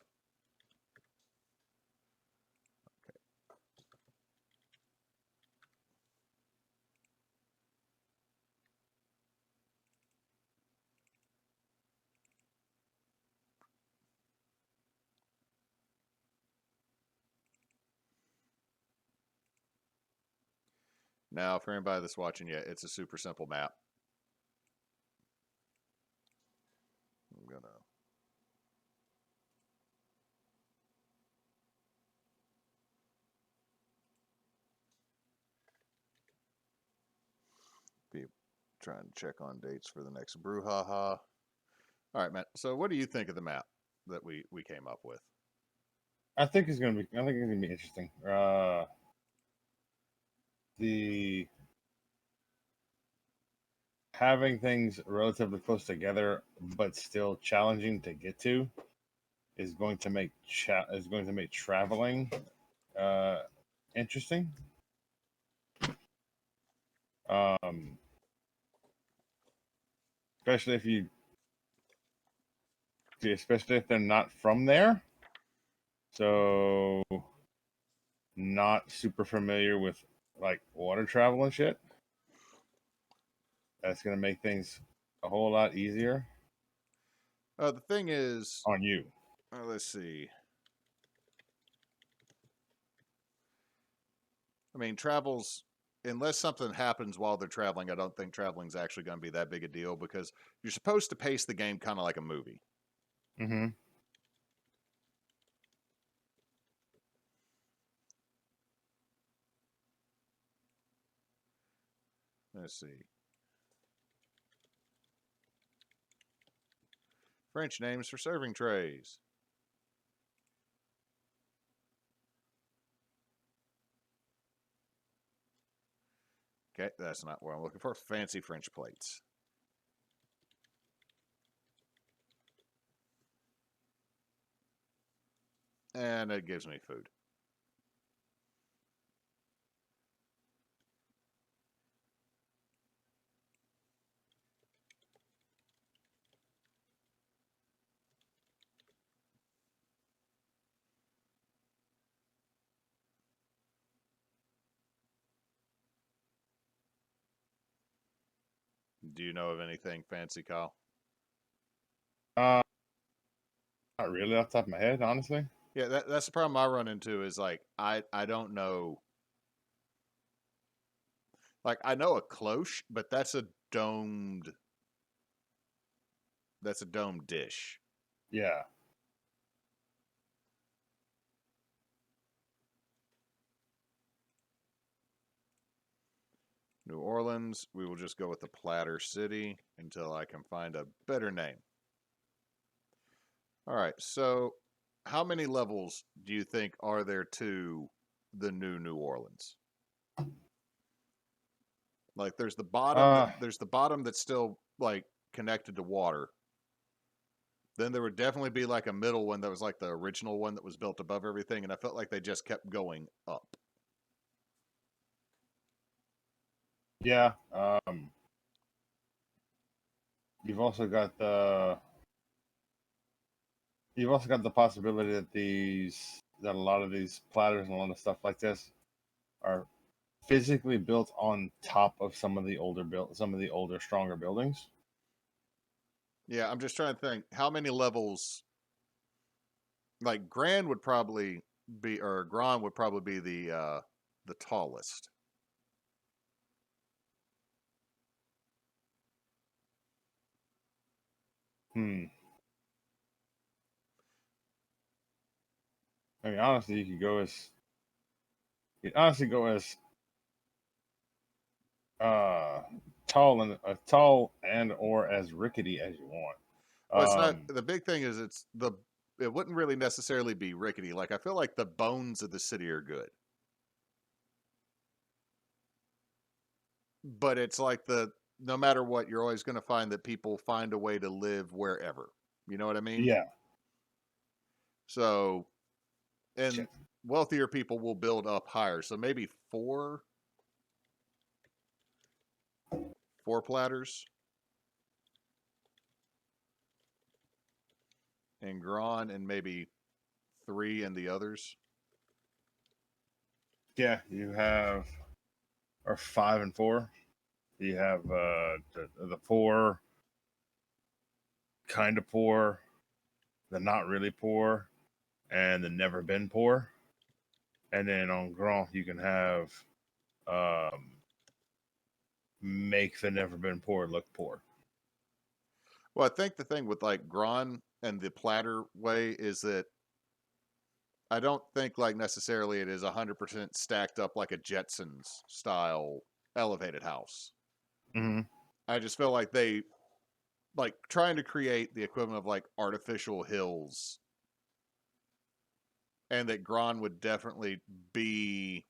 Now, for anybody that's watching yet, it's a super simple map. I'm going to be trying to check on dates for the next brouhaha. All right, Matt. So what do you think of the map that we came up with? I think it's gonna be interesting. The having things relatively close together but still challenging to get to is going to make traveling interesting. Um, especially especially if they're not from there. So not super familiar with like water travel and shit. That's gonna make things a whole lot easier The thing is, on you. let's see. I mean, travels, unless something happens while they're traveling, I don't think traveling's actually going to be that big a deal because you're supposed to pace the game kind of like a movie. Mm-hmm. Let's see. French names for serving trays. Okay, that's not what I'm looking for. Fancy French plates. And it gives me food. Do you know of anything fancy, Kyle? Not really off the top of my head, honestly. Yeah, that's the problem I run into is like I don't know. Like I know a cloche, but that's a domed dish. Yeah. New Orleans, we will just go with the Platter City until I can find a better name. All right, so how many levels do you think are there to the New Orleans? Like there's the bottom Uh, there's the bottom that's still like connected to water. Then there would definitely be like a middle one that was like the original one that was built above everything, and I felt like they just kept going up. yeah. You've also got the you've also got the possibility that a lot of these platters and a lot of stuff like this are physically built on top of some of the older stronger buildings. Yeah, I'm just trying to think how many levels. Like Grand would probably be, or Grand would probably be the tallest. Hmm. I mean, honestly, you could honestly go as uh tall and or as rickety as you want. Well, it's not Um, the big thing is it wouldn't really necessarily be rickety. Like I feel like the bones of the city are good, but it's like the no matter what, you're always going to find that people find a way to live wherever. You know what I mean? yeah. So, and Shit. wealthier people will build up higher. So maybe four platters in Grand and maybe three in the others. Yeah, you have or 5 and 4. You have the poor, kind of poor, the not really poor, and the never been poor. And then on Grand, you can have um, make the never been poor look poor. Well, I think the thing with like Grand and the platter way is that I don't think like necessarily it is 100% stacked up like a Jetsons style elevated house. Mm-hmm. I just feel like they like trying to create the equivalent of like artificial hills, and that Grand would definitely be,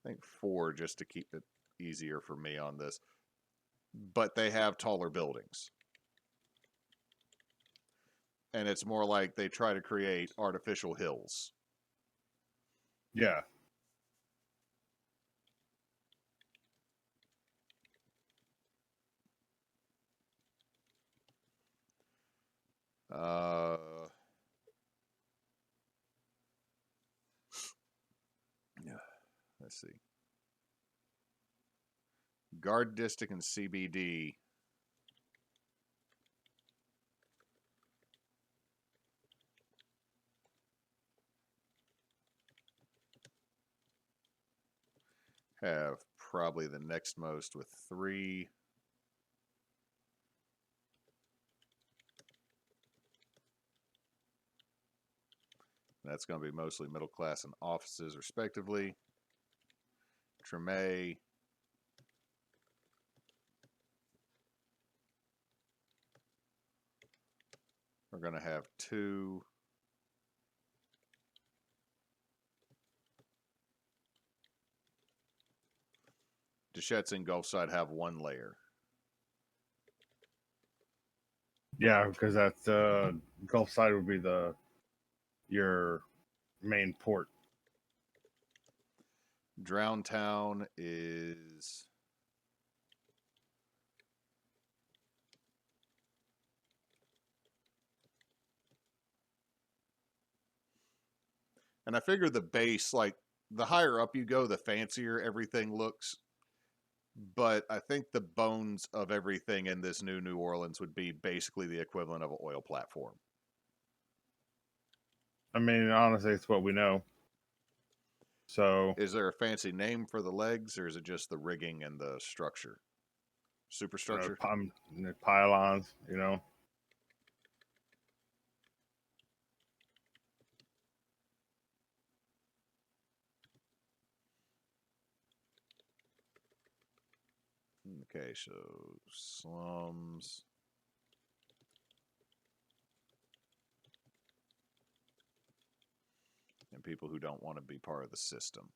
I think, four just to keep it easier for me on this. But they have taller buildings. And it's more like they try to create artificial hills. Yeah. Uh, yeah, let's see. Guard District and CBD. Have probably the next most with three. That's going to be mostly middle class and offices, respectively. Treme. We're going to have two. Deschutes and Gulfside have one layer. Yeah, because that Gulf side would be the your main port. Drown Town is. And I figure the base, like the higher up you go, the fancier everything looks. But I think the bones of everything in this New Orleans would be basically the equivalent of an oil platform. I mean, honestly, it's what we know. So Is there a fancy name for the legs, or is it just the rigging and the structure? Superstructure? pylons, you know. Okay, so slums. and people who don't want to be part of the system.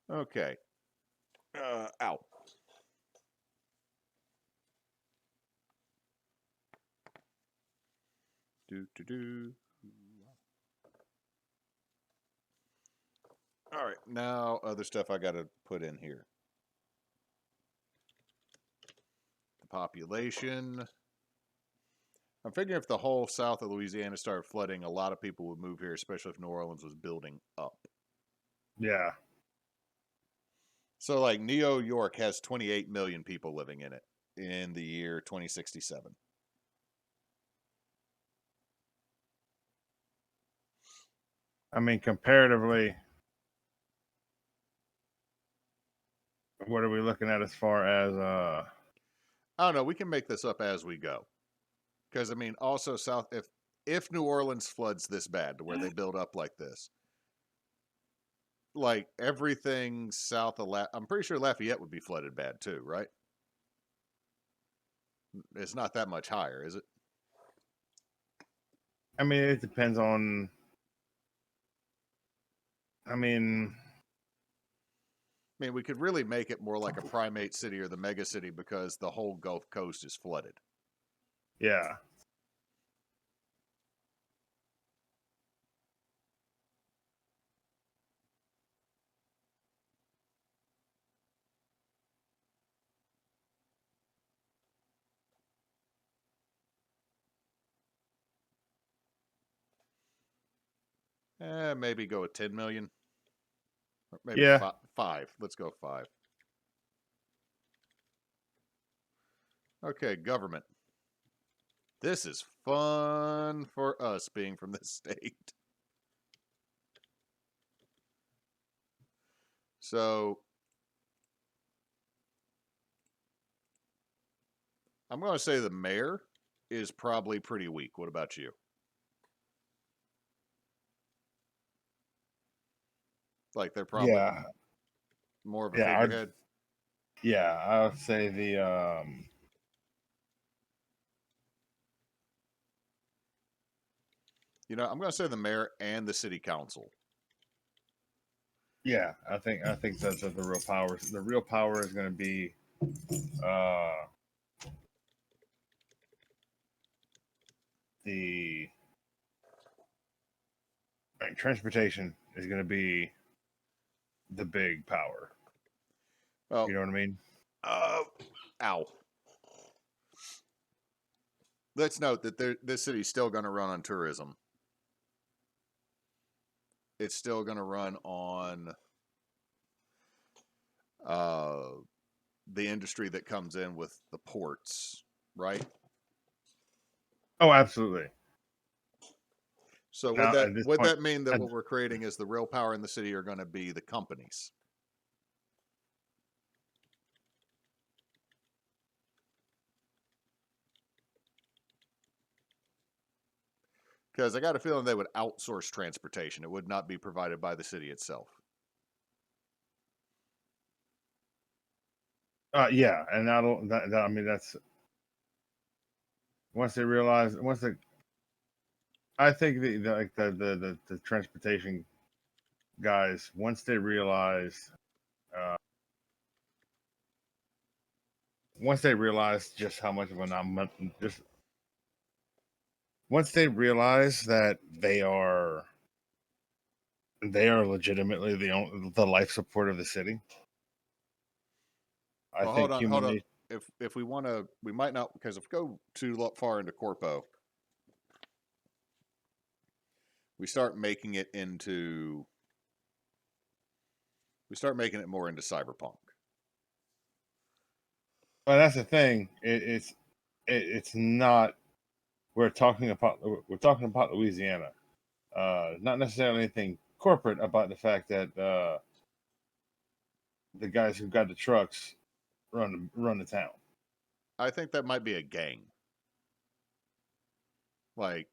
Okay. Ow. Do. All right, now other stuff I got to put in here. The population. I'm figuring if the whole south of Louisiana started flooding, a lot of people would move here, especially if New Orleans was building up. Yeah. So, like, New York has 28 million people living in it in the year 2067. I mean, comparatively, what are we looking at as far as I don't know. We can make this up as we go. Because, I mean, also south, if New Orleans floods this bad to where they build up like this, like everything south of I'm pretty sure Lafayette would be flooded bad too, right? It's not that much higher, is it? I mean, it depends on. I mean, We could really make it more like a primate city or the mega city because the whole Gulf Coast is flooded. yeah. Maybe go with 10 million. Or maybe Yeah. five. Let's go 5. Okay, government. This is fun for us being from this state. So I'm going to say the mayor is probably pretty weak. What about you? Like they're probably Yeah. more of a Yeah. figurehead. I would say the I'm going to say the mayor and the city council. yeah, I think that's the real power. The real power is going to be uh the transportation is going to be the big power. Well, You know what I mean? ow. Let's note that this city's still going to run on tourism. It's still going to run on the industry that comes in with the ports, right? Oh, absolutely. So Now at this would point, that mean that what we're creating is the real power in the city are going to be the companies? Because I got a feeling they would outsource transportation. It would not be provided by the city itself. yeah, and I mean that's once they realize I think the transportation guys once they realize uh, just how much of an just once they realize that they are legitimately the life support of the city. I Well, think hold on. human. If we want to, we might not, because if we go too far into Corpo, we start making it more into cyberpunk. Well, that's the thing. It's not. We're talking about Louisiana. Not necessarily anything corporate about the fact that the guys who got the trucks run the town. I think that might be a gang. Like,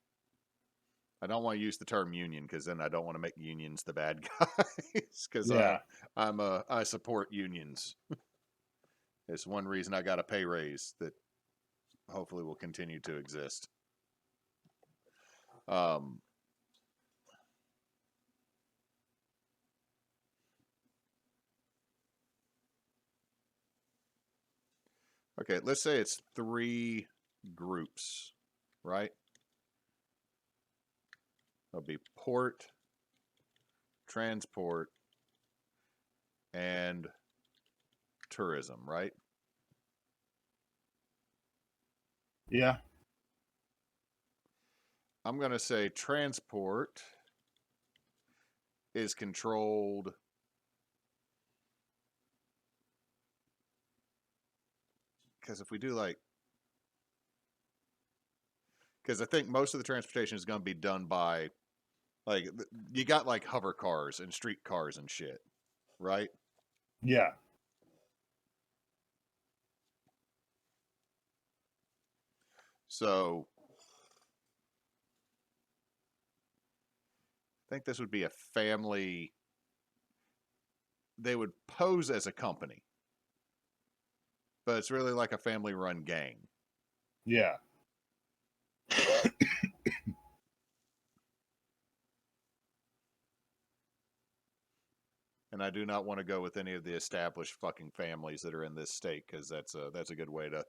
I don't want to use the term union because then I don't want to make unions the bad guys. Because Yeah. I support unions. It's one reason I got a pay raise that hopefully will continue to exist. Okay, let's say it's 3 groups, right? It'll be port, transport, and tourism, right? Yeah. I'm going to say transport is controlled. Because if we do like, because I think most of the transportation is going to be done by, like, you got like hover cars and street cars and shit, right? Yeah. So I think this would be a family. They would pose as a company, but it's really like a family run gang. Yeah. And I do not want to go with any of the established fucking families that are in this state, because that's a good way to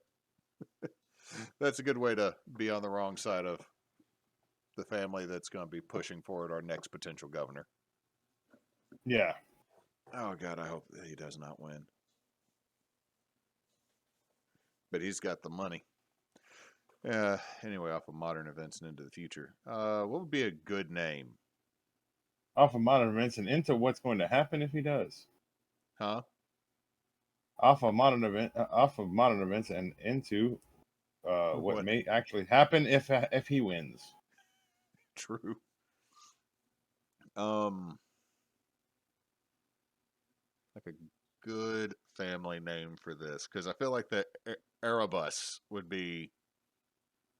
that's a good way to be on the wrong side of the family that's going to be pushing forward our next potential governor. Yeah. Oh God, I hope he does not win. But he's got the money. Anyway, off of modern events and into the future. What would be a good name? Off of modern events and into what's going to happen if he does. Huh? Off of modern events and into what What? may actually happen if he wins. True. Like a good family name for this, because I feel like the Erebus would be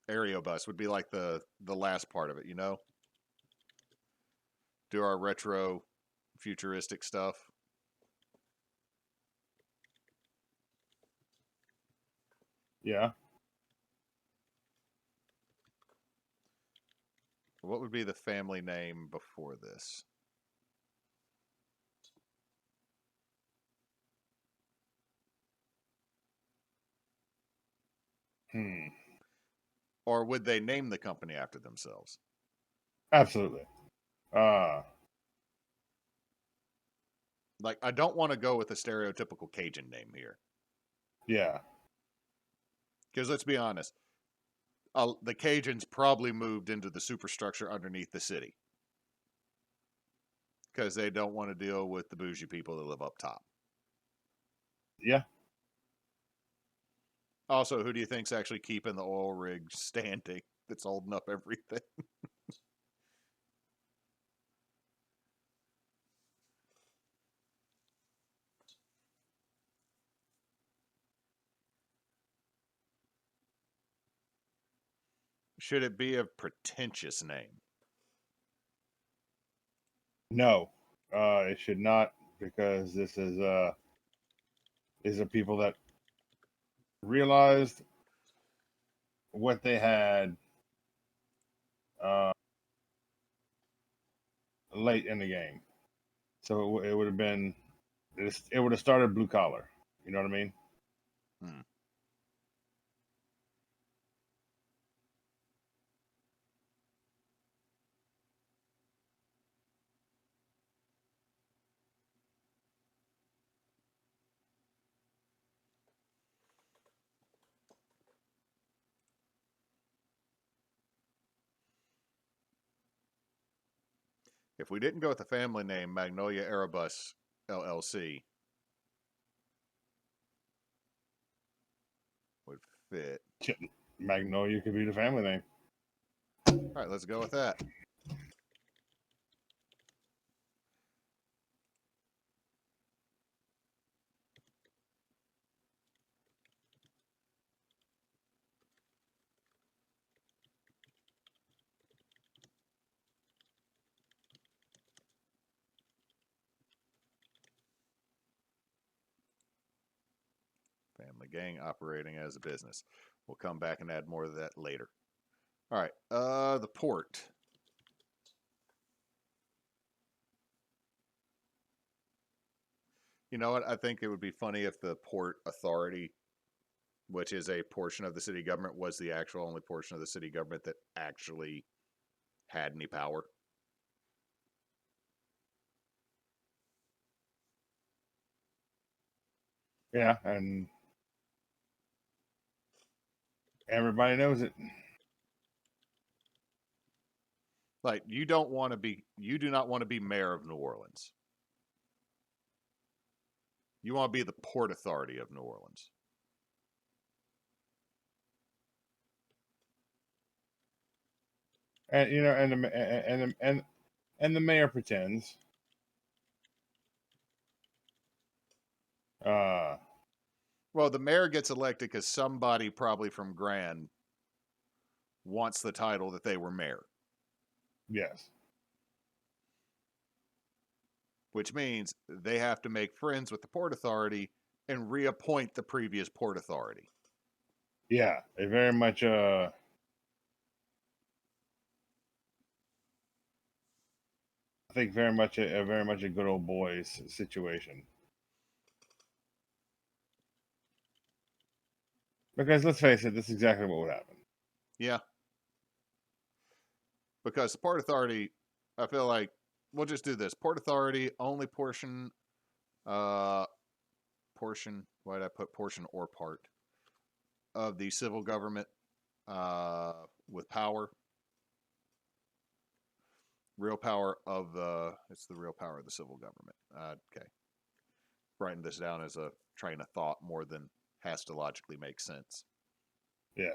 Aerobus would be like the last part of it, you know? Do our retro futuristic stuff. Yeah. What would be the family name before this? Or would they name the company after themselves? Absolutely. Like, I don't want to go with a stereotypical Cajun name here. Yeah. Because let's be honest, the Cajuns probably moved into the superstructure underneath the city. Because they don't want to deal with the bougie people that live up top. Yeah. Also, who do you think's actually keeping the oil rig standing that's holding up everything? Should it be a pretentious name? No. It should not, because these are people that realized what they had uh, late in the game. So it would have been, it would have started blue collar. You know what I mean? Hmm. If we didn't go with the family name, Magnolia Erebus LLC would fit. Magnolia could be the family name. All right, let's go with that. Family and the gang operating as a business. We'll come back and add more of that later. All right, the port. You know what? I think it would be funny if the port authority, which is a portion of the city government, was the actual only portion of the city government that actually had any power. Yeah, and everybody knows it. Like you do not want to be mayor of New Orleans. You want to be the port authority of New Orleans. And you know, and the mayor pretends. Well, the mayor gets elected because somebody probably from Grand wants the title that they were mayor. Yes. Which means they have to make friends with the port authority and reappoint the previous port authority. Yeah, they very much I think very much a good old boys situation. Because let's face it, this is exactly what would happen. Yeah. Because the port authority, I feel like we'll just do this. Port authority only portion why did I put portion or part of the civil government with power. Real power of it's the real power of the civil government. Okay. Writing this down as a train of thought more than has to logically make sense. Yeah.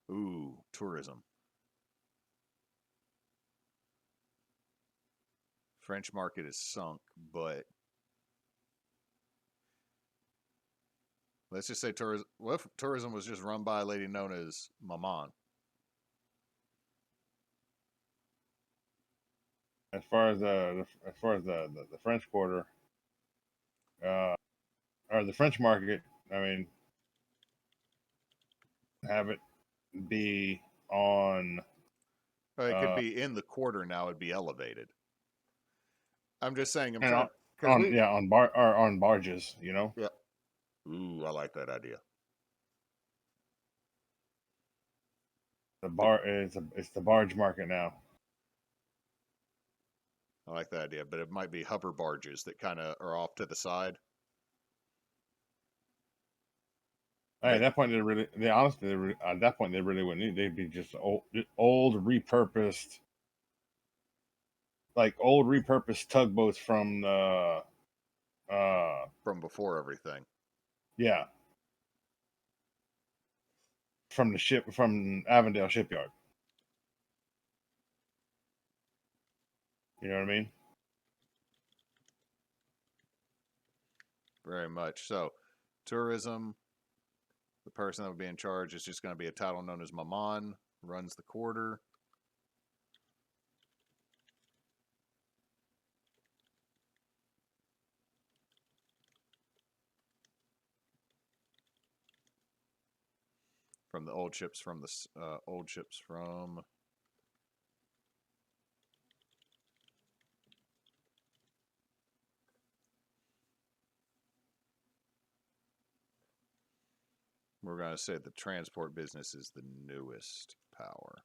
Ooh, tourism. French market is sunk, but let's just say tourism. What if tourism was just run by a lady known as Maman? As far as the French Quarter, uh, or the French market, I mean, have it be on. It could be in the quarter now. It'd be elevated. I'm just saying. I'm And trying because we. on barges, you know. Yeah. Ooh, I like that idea. It's the barge market now. I like that idea, but it might be hover barges that kind of are off to the side. At that point, at that point they really wouldn't need. They'd be just old repurposed, like old repurposed tugboats from the From before everything. yeah, from Avondale shipyard. You know what I mean? Very much so. Tourism. The person that would be in charge is just going to be a title known as Maman. Runs the quarter. From the old ships from the old ships from we're going to say the transport business is the newest power.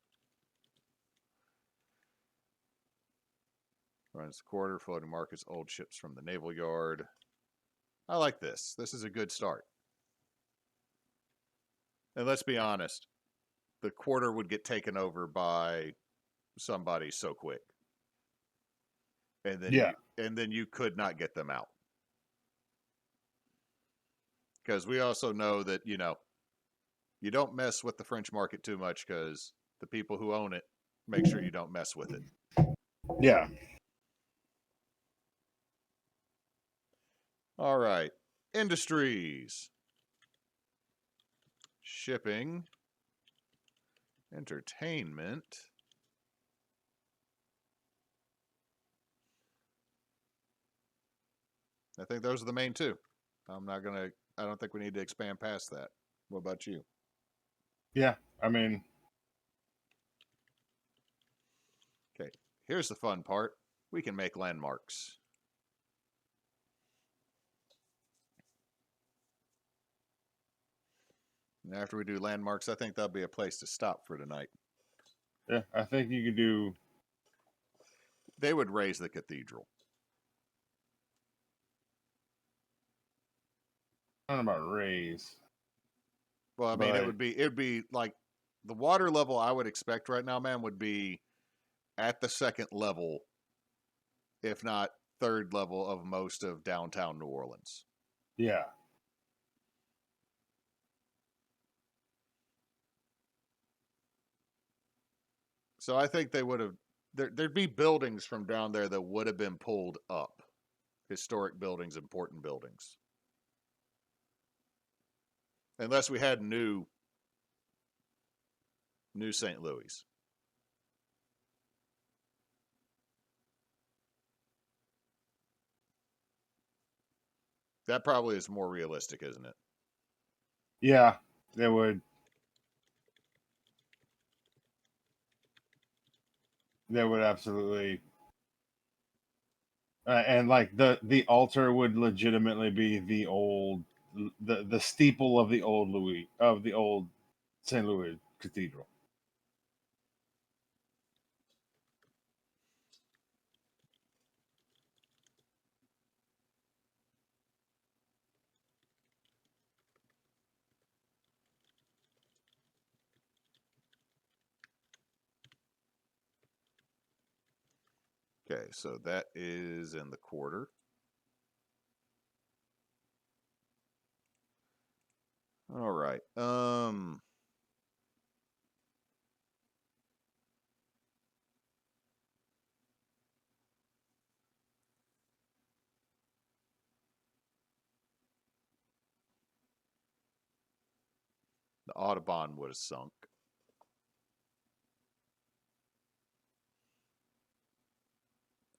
Runs the quarter, floating markets, old ships from the naval yard. I like this. This is a good start. And let's be honest, the quarter would get taken over by somebody so quick. And then you could not get them out. Because we also know that, you you don't mess with the French market too much because the people who own it make sure you don't mess with it. Yeah. All right. Industries. Shipping. Entertainment. I think those are the main two. I don't think we need to expand past that. What about you? Yeah, I mean, Okay, here's the fun part. We can make landmarks. And after we do landmarks, I think that'll be a place to stop for tonight. yeah, I think you could do. They would raise the cathedral. I don't know about raise, Well, I mean, but it'd be like the water level I would expect right now, man, would be at the second level, if not third level of most of downtown New Orleans. yeah, So I think they would have. There'd be buildings from down there that would have been pulled up, historic buildings, important buildings, unless we had new St. Louis. That probably is more realistic, isn't it? yeah, they would. They would absolutely. And like the altar would legitimately be the old the steeple of the old St. Louis Cathedral. Okay, so that is in the quarter. All right. The Audubon would have sunk.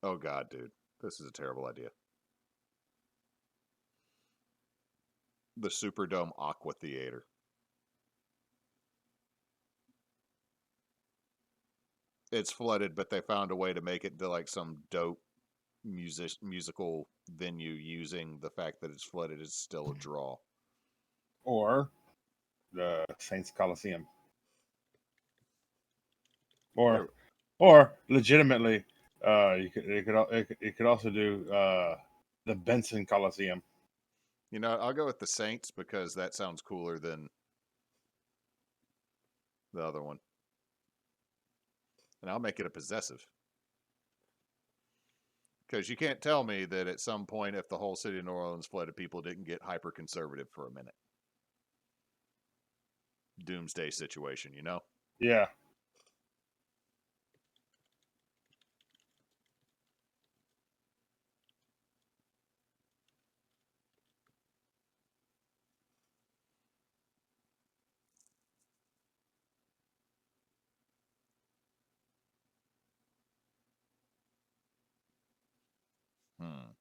Oh God, dude, this is a terrible idea. The Superdome Aqua Theater. It's flooded, but they found a way to make it to like some dope musical venue using the fact that it's flooded is still a draw. Or the Saints Coliseum. Or There, or legitimately, it could also do the Benson Coliseum. you know, I'll go with the Saints because that sounds cooler than the other one, and I'll make it a possessive. Because you can't tell me that at some point, if the whole city of New Orleans flooded, people didn't get hyper conservative for a minute. Doomsday situation, you know? Yeah. Hmm.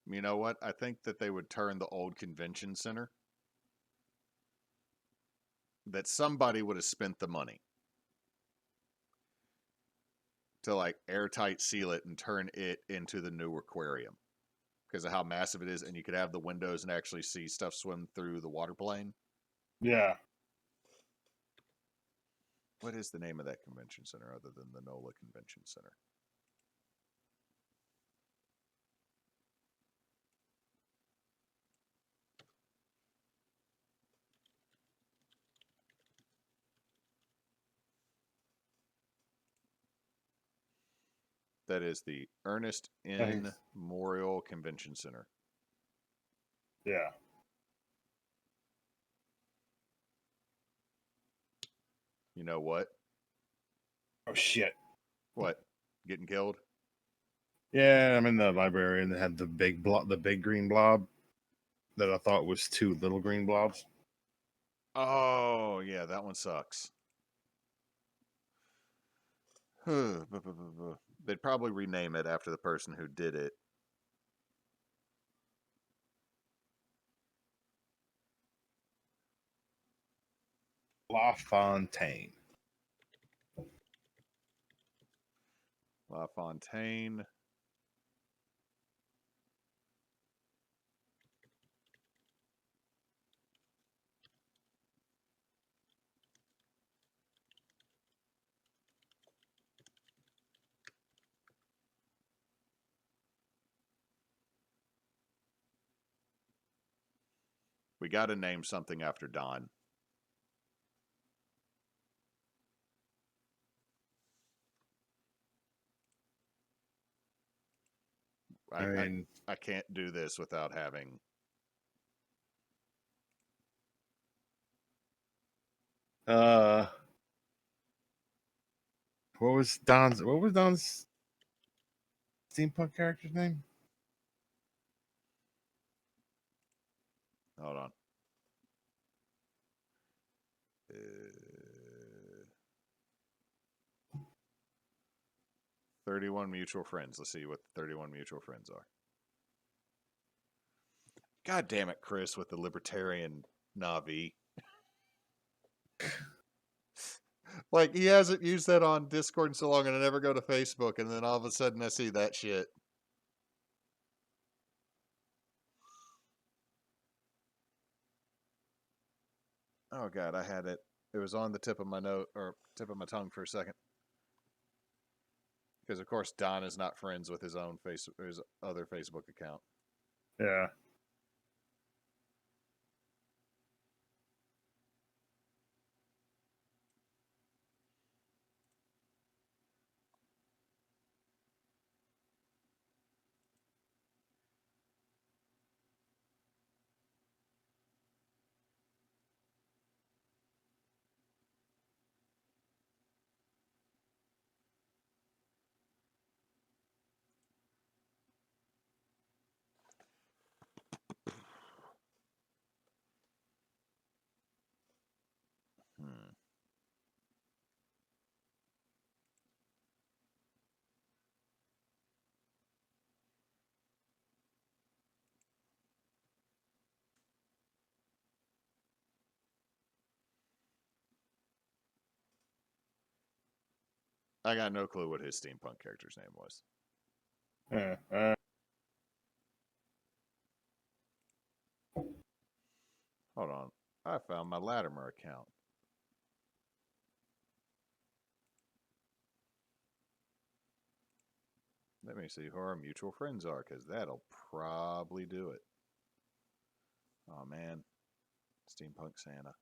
You know what? I think that they would turn the old convention center, that somebody would have spent the money to like airtight seal it and turn it into the new aquarium because of how massive it is. And you could have the windows and actually see stuff swim through the water plane. Yeah. What is the name of that convention center other than the NOLA Convention Center? That is the Ernest I think. N. Memorial Convention Center. Yeah. You know what? Oh shit! What? Getting killed? Yeah, I'm in the library and they had the big green blob that I thought was two little green blobs. Oh, yeah, that one sucks. They'd probably rename it after the person who did it. La Fontaine. La Fontaine. We got to name something after Don. I mean, I can't do this without having. what was Don's steampunk character's name? Hold on. 31 mutual friends. Let's see what the 31 mutual friends are. God damn it, Chris, with the libertarian Navi. Like, he hasn't used that on Discord in so long, and I never go to Facebook, and then all of a sudden I see that shit. Oh, God, I had it. It was on the tip of my note, or tip of my tongue for a second. Because, of course, Don is not friends with his own his other Facebook account. Yeah. Hmm. I got no clue what his steampunk character's name was. Hold on. I found my Latimer account. Let me see who our mutual friends are, because that'll probably do it. Oh, man. Steampunk Santa.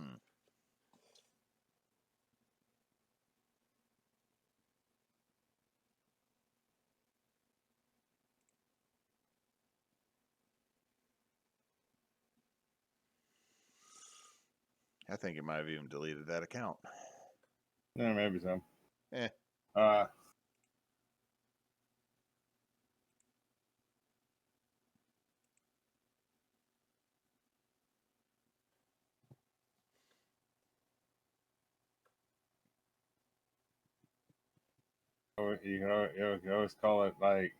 Hmm. I think it might have even deleted that account. Yeah, maybe so. Eh. You always call it like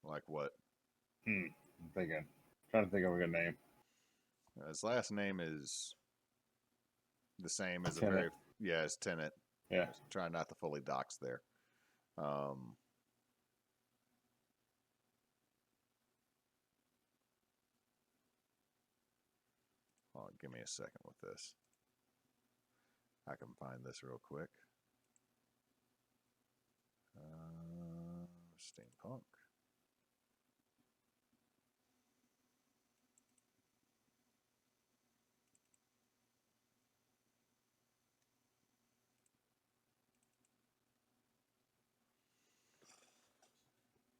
Like what? I'm trying to think of a good name. His last name is the same as a Tenet. very... Yeah, it's Tenet. Yeah. Trying not to fully dox there. Um, oh, give me a second with this. I can find this real quick. Steampunk.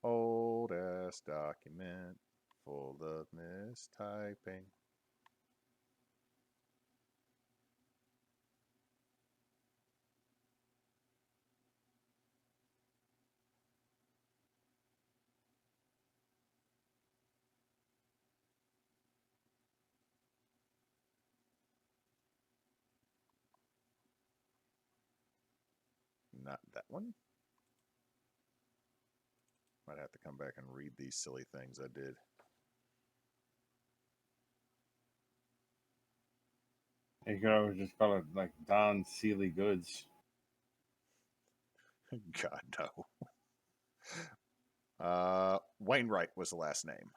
Old ass document full of mistyping. Not that one. Might have to come back and read these silly things I did. You could always just call it like Don Sealy Goods. God, no. Wainwright was the last name.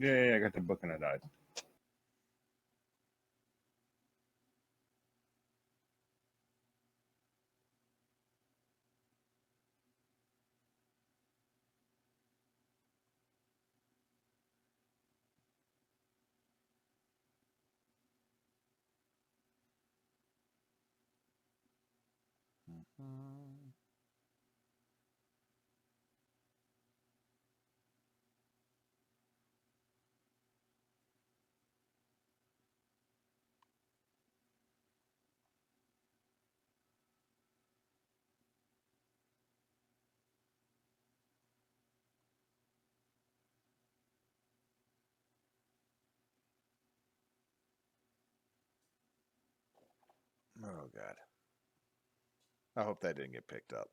Yeah, I got the book and I died. Mm-hmm. Oh God. I hope that didn't get picked up.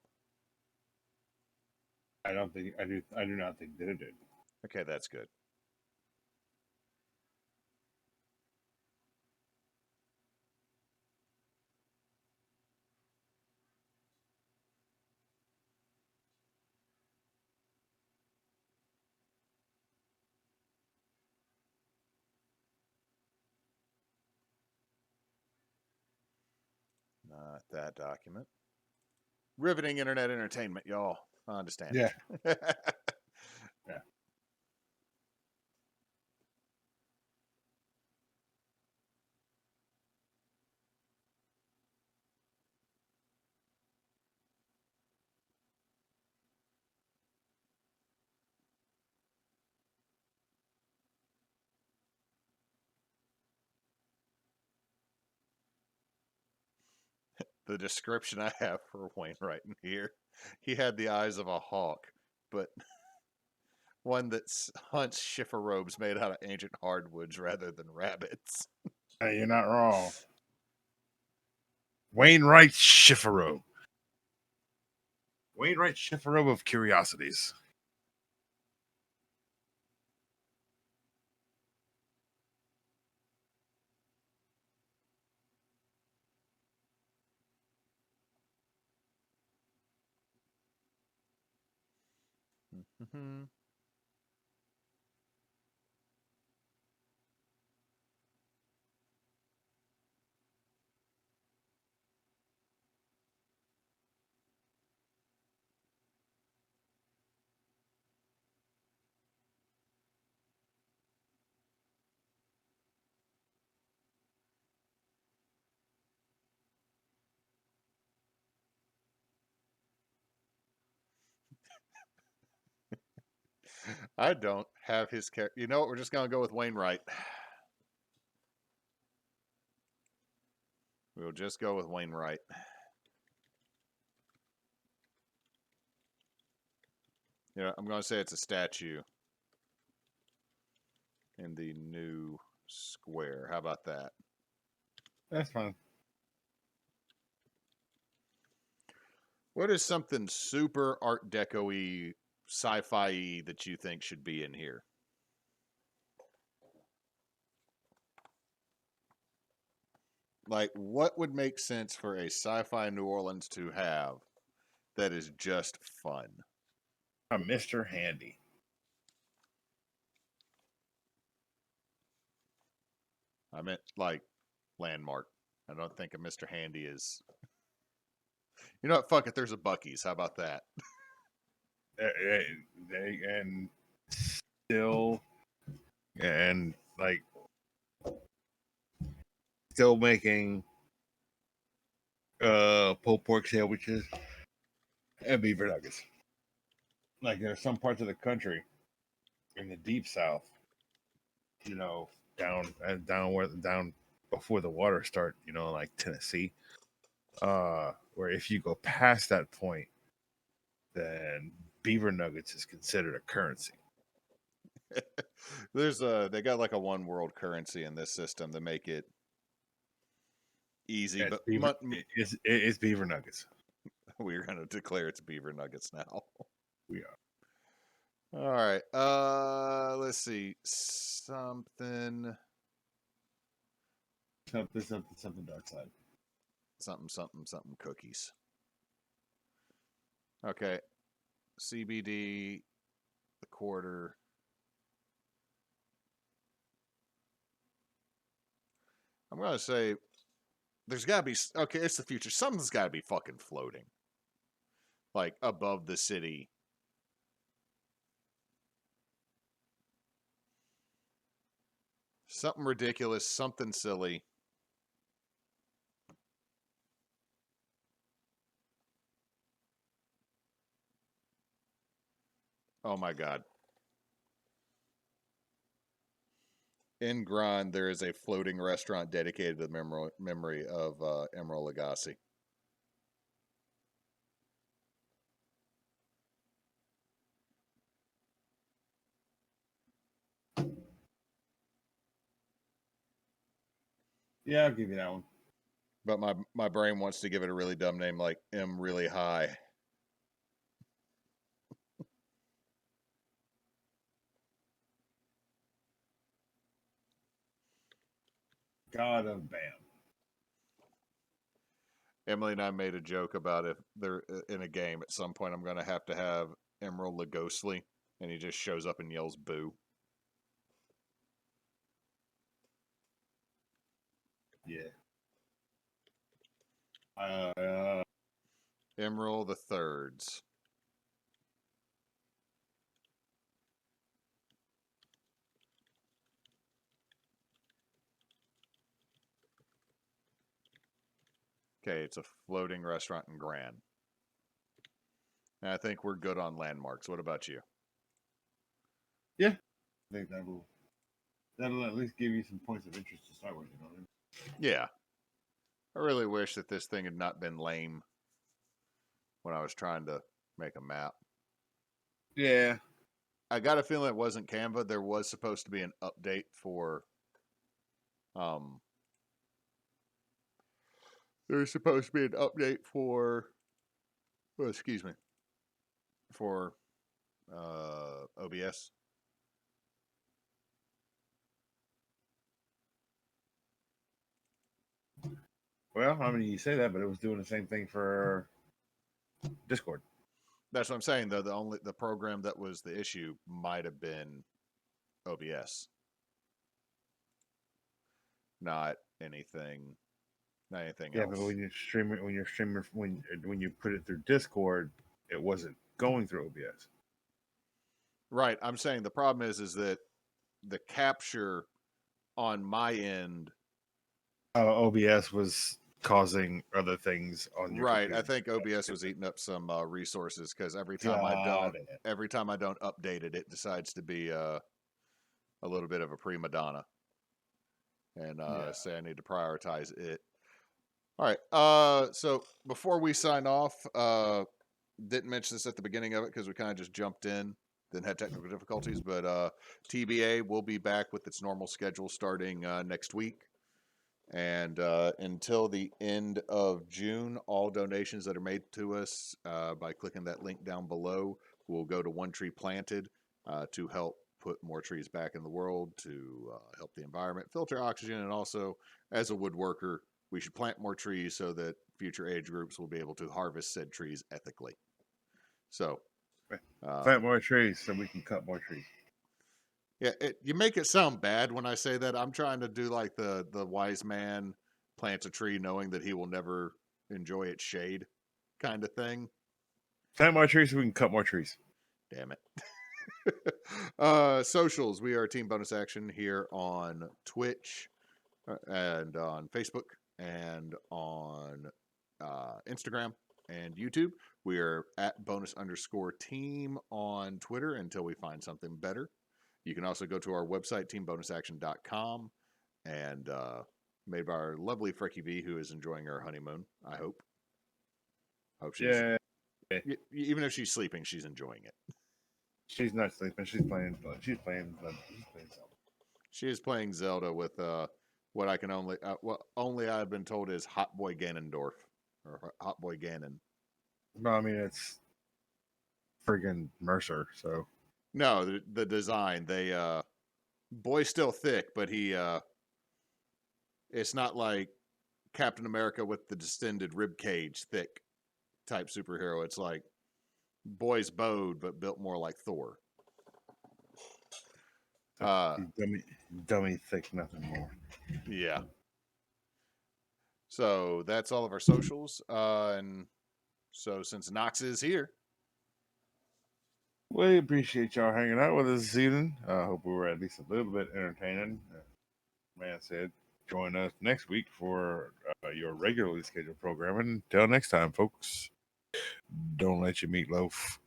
I don't think I do. I do not think that it did. Okay, that's good. Not that document. Riveting internet entertainment, y'all. I understand. Yeah. Yeah. The description I have for Wainwright in here, he had the eyes of a hawk, but one that hunts schiffer robes made out of ancient hardwoods rather than rabbits. Hey, you're not wrong. Wainwright Schifferobe. Wainwright Schifferobe of Curiosities. Mm-hmm. I don't have his character. You know what? We're just going to go with Wainwright. We'll just go with Wainwright. Yeah, I'm going to say it's a statue. in the new square. How about that? That's fine. What is something super Art Deco-y, sci-fi that you think should be in here? Like, what would make sense for a sci-fi New Orleans to have that is just fun? A Mr. Handy. I meant like Landmark. I don't think a Mr. Handy is. You know what? Fuck it. There's a Bucky's. How about that? And still, and like still making pulled pork sandwiches and beaver nuggets. Like there's some parts of the country in the deep south, you know, down before the water start, you know, like Tennessee, where if you go past that point, then beaver nuggets is considered a currency. There's they got like a one world currency in this system to make it easy, but It's beaver nuggets. we're gonna declare it's beaver nuggets now. We are. All right. Let's see. Something Something dark side. something cookies. Okay. CBD, the quarter. I'm gonna say there's gotta be okay. It's the future. Something's gotta be fucking floating, like above the city. Something ridiculous. Something silly. Oh my god. In Grand, there is a floating restaurant dedicated to the memory of Emeril Lagasse. Yeah, I'll give you that one. But my brain wants to give it a really dumb name like M Really High. God of Bam. Emily and I made a joke about if they're in a game at some point, I'm going to have Emerald Lagosely, and he just shows up and yells "boo." Yeah. Emerald the Thirds. Okay, it's a floating restaurant in Grand. And I think we're good on landmarks. What about you? Yeah. I think that'll at least give you some points of interest to start with, you know what I mean? Yeah. I really wish that this thing had not been lame when I was trying to make a map. Yeah. I got a feeling it wasn't Canva. There was supposed to be an update for there was supposed to be an update for excuse me, for OBS. Well, I mean, you say that, but it was doing the same thing for Discord. That's what I'm saying though. The program that was the issue might have been OBS. Not anything Yeah, else. but when you're streaming when you put it through Discord, it wasn't going through OBS. Right. I'm saying the problem is that the capture on my end. OBS was causing other things on your Right. computer. I think OBS was eating up some resources because every time Got it. I don't update it, it decides to be a little bit of a prima donna, and say I need to prioritize it. All right. So before we sign off, didn't mention this at the beginning of it because we kind of just jumped in. then had technical difficulties. But TBA will be back with its normal schedule starting next week. And until the end of June, all donations that are made to us by clicking that link down below will go to One Tree Planted to help put more trees back in the world, to help the environment, filter oxygen, and also, as a woodworker, we should plant more trees so that future age groups will be able to harvest said trees ethically. So, plant more trees so we can cut more trees. yeah, you make it sound bad when I say that. I'm trying to do like the wise man plants a tree knowing that he will never enjoy its shade kind of thing. Plant more trees so we can cut more trees. Damn it. Socials, we are Team Bonus Action here on Twitch and on Facebook and on Instagram and YouTube. We are at bonus_team on Twitter until we find something better. You can also go to our website, teambonusaction.com, and made by our lovely Frecky V, who is enjoying her honeymoon, I hope. She's, Yeah. Even if she's sleeping, she's enjoying it. She's not sleeping. She's playing Zelda. She is playing Zelda with what I can only I've been told is Hot Boy Ganondorf, or Hot Boy Ganon. No, I mean it's friggin' Mercer, so. No, the design. They boy's still thick, but he it's not like Captain America with the distended rib cage thick type superhero. It's like boy's bowed but built more like Thor. Dummy thick, nothing more. Yeah. So that's all of our socials. And so since Nox is here, we appreciate y'all hanging out with us this evening. I hope we were at least a little bit entertaining. Man said, join us next week for your regularly scheduled programming. Until next time, folks, don't let your meatloaf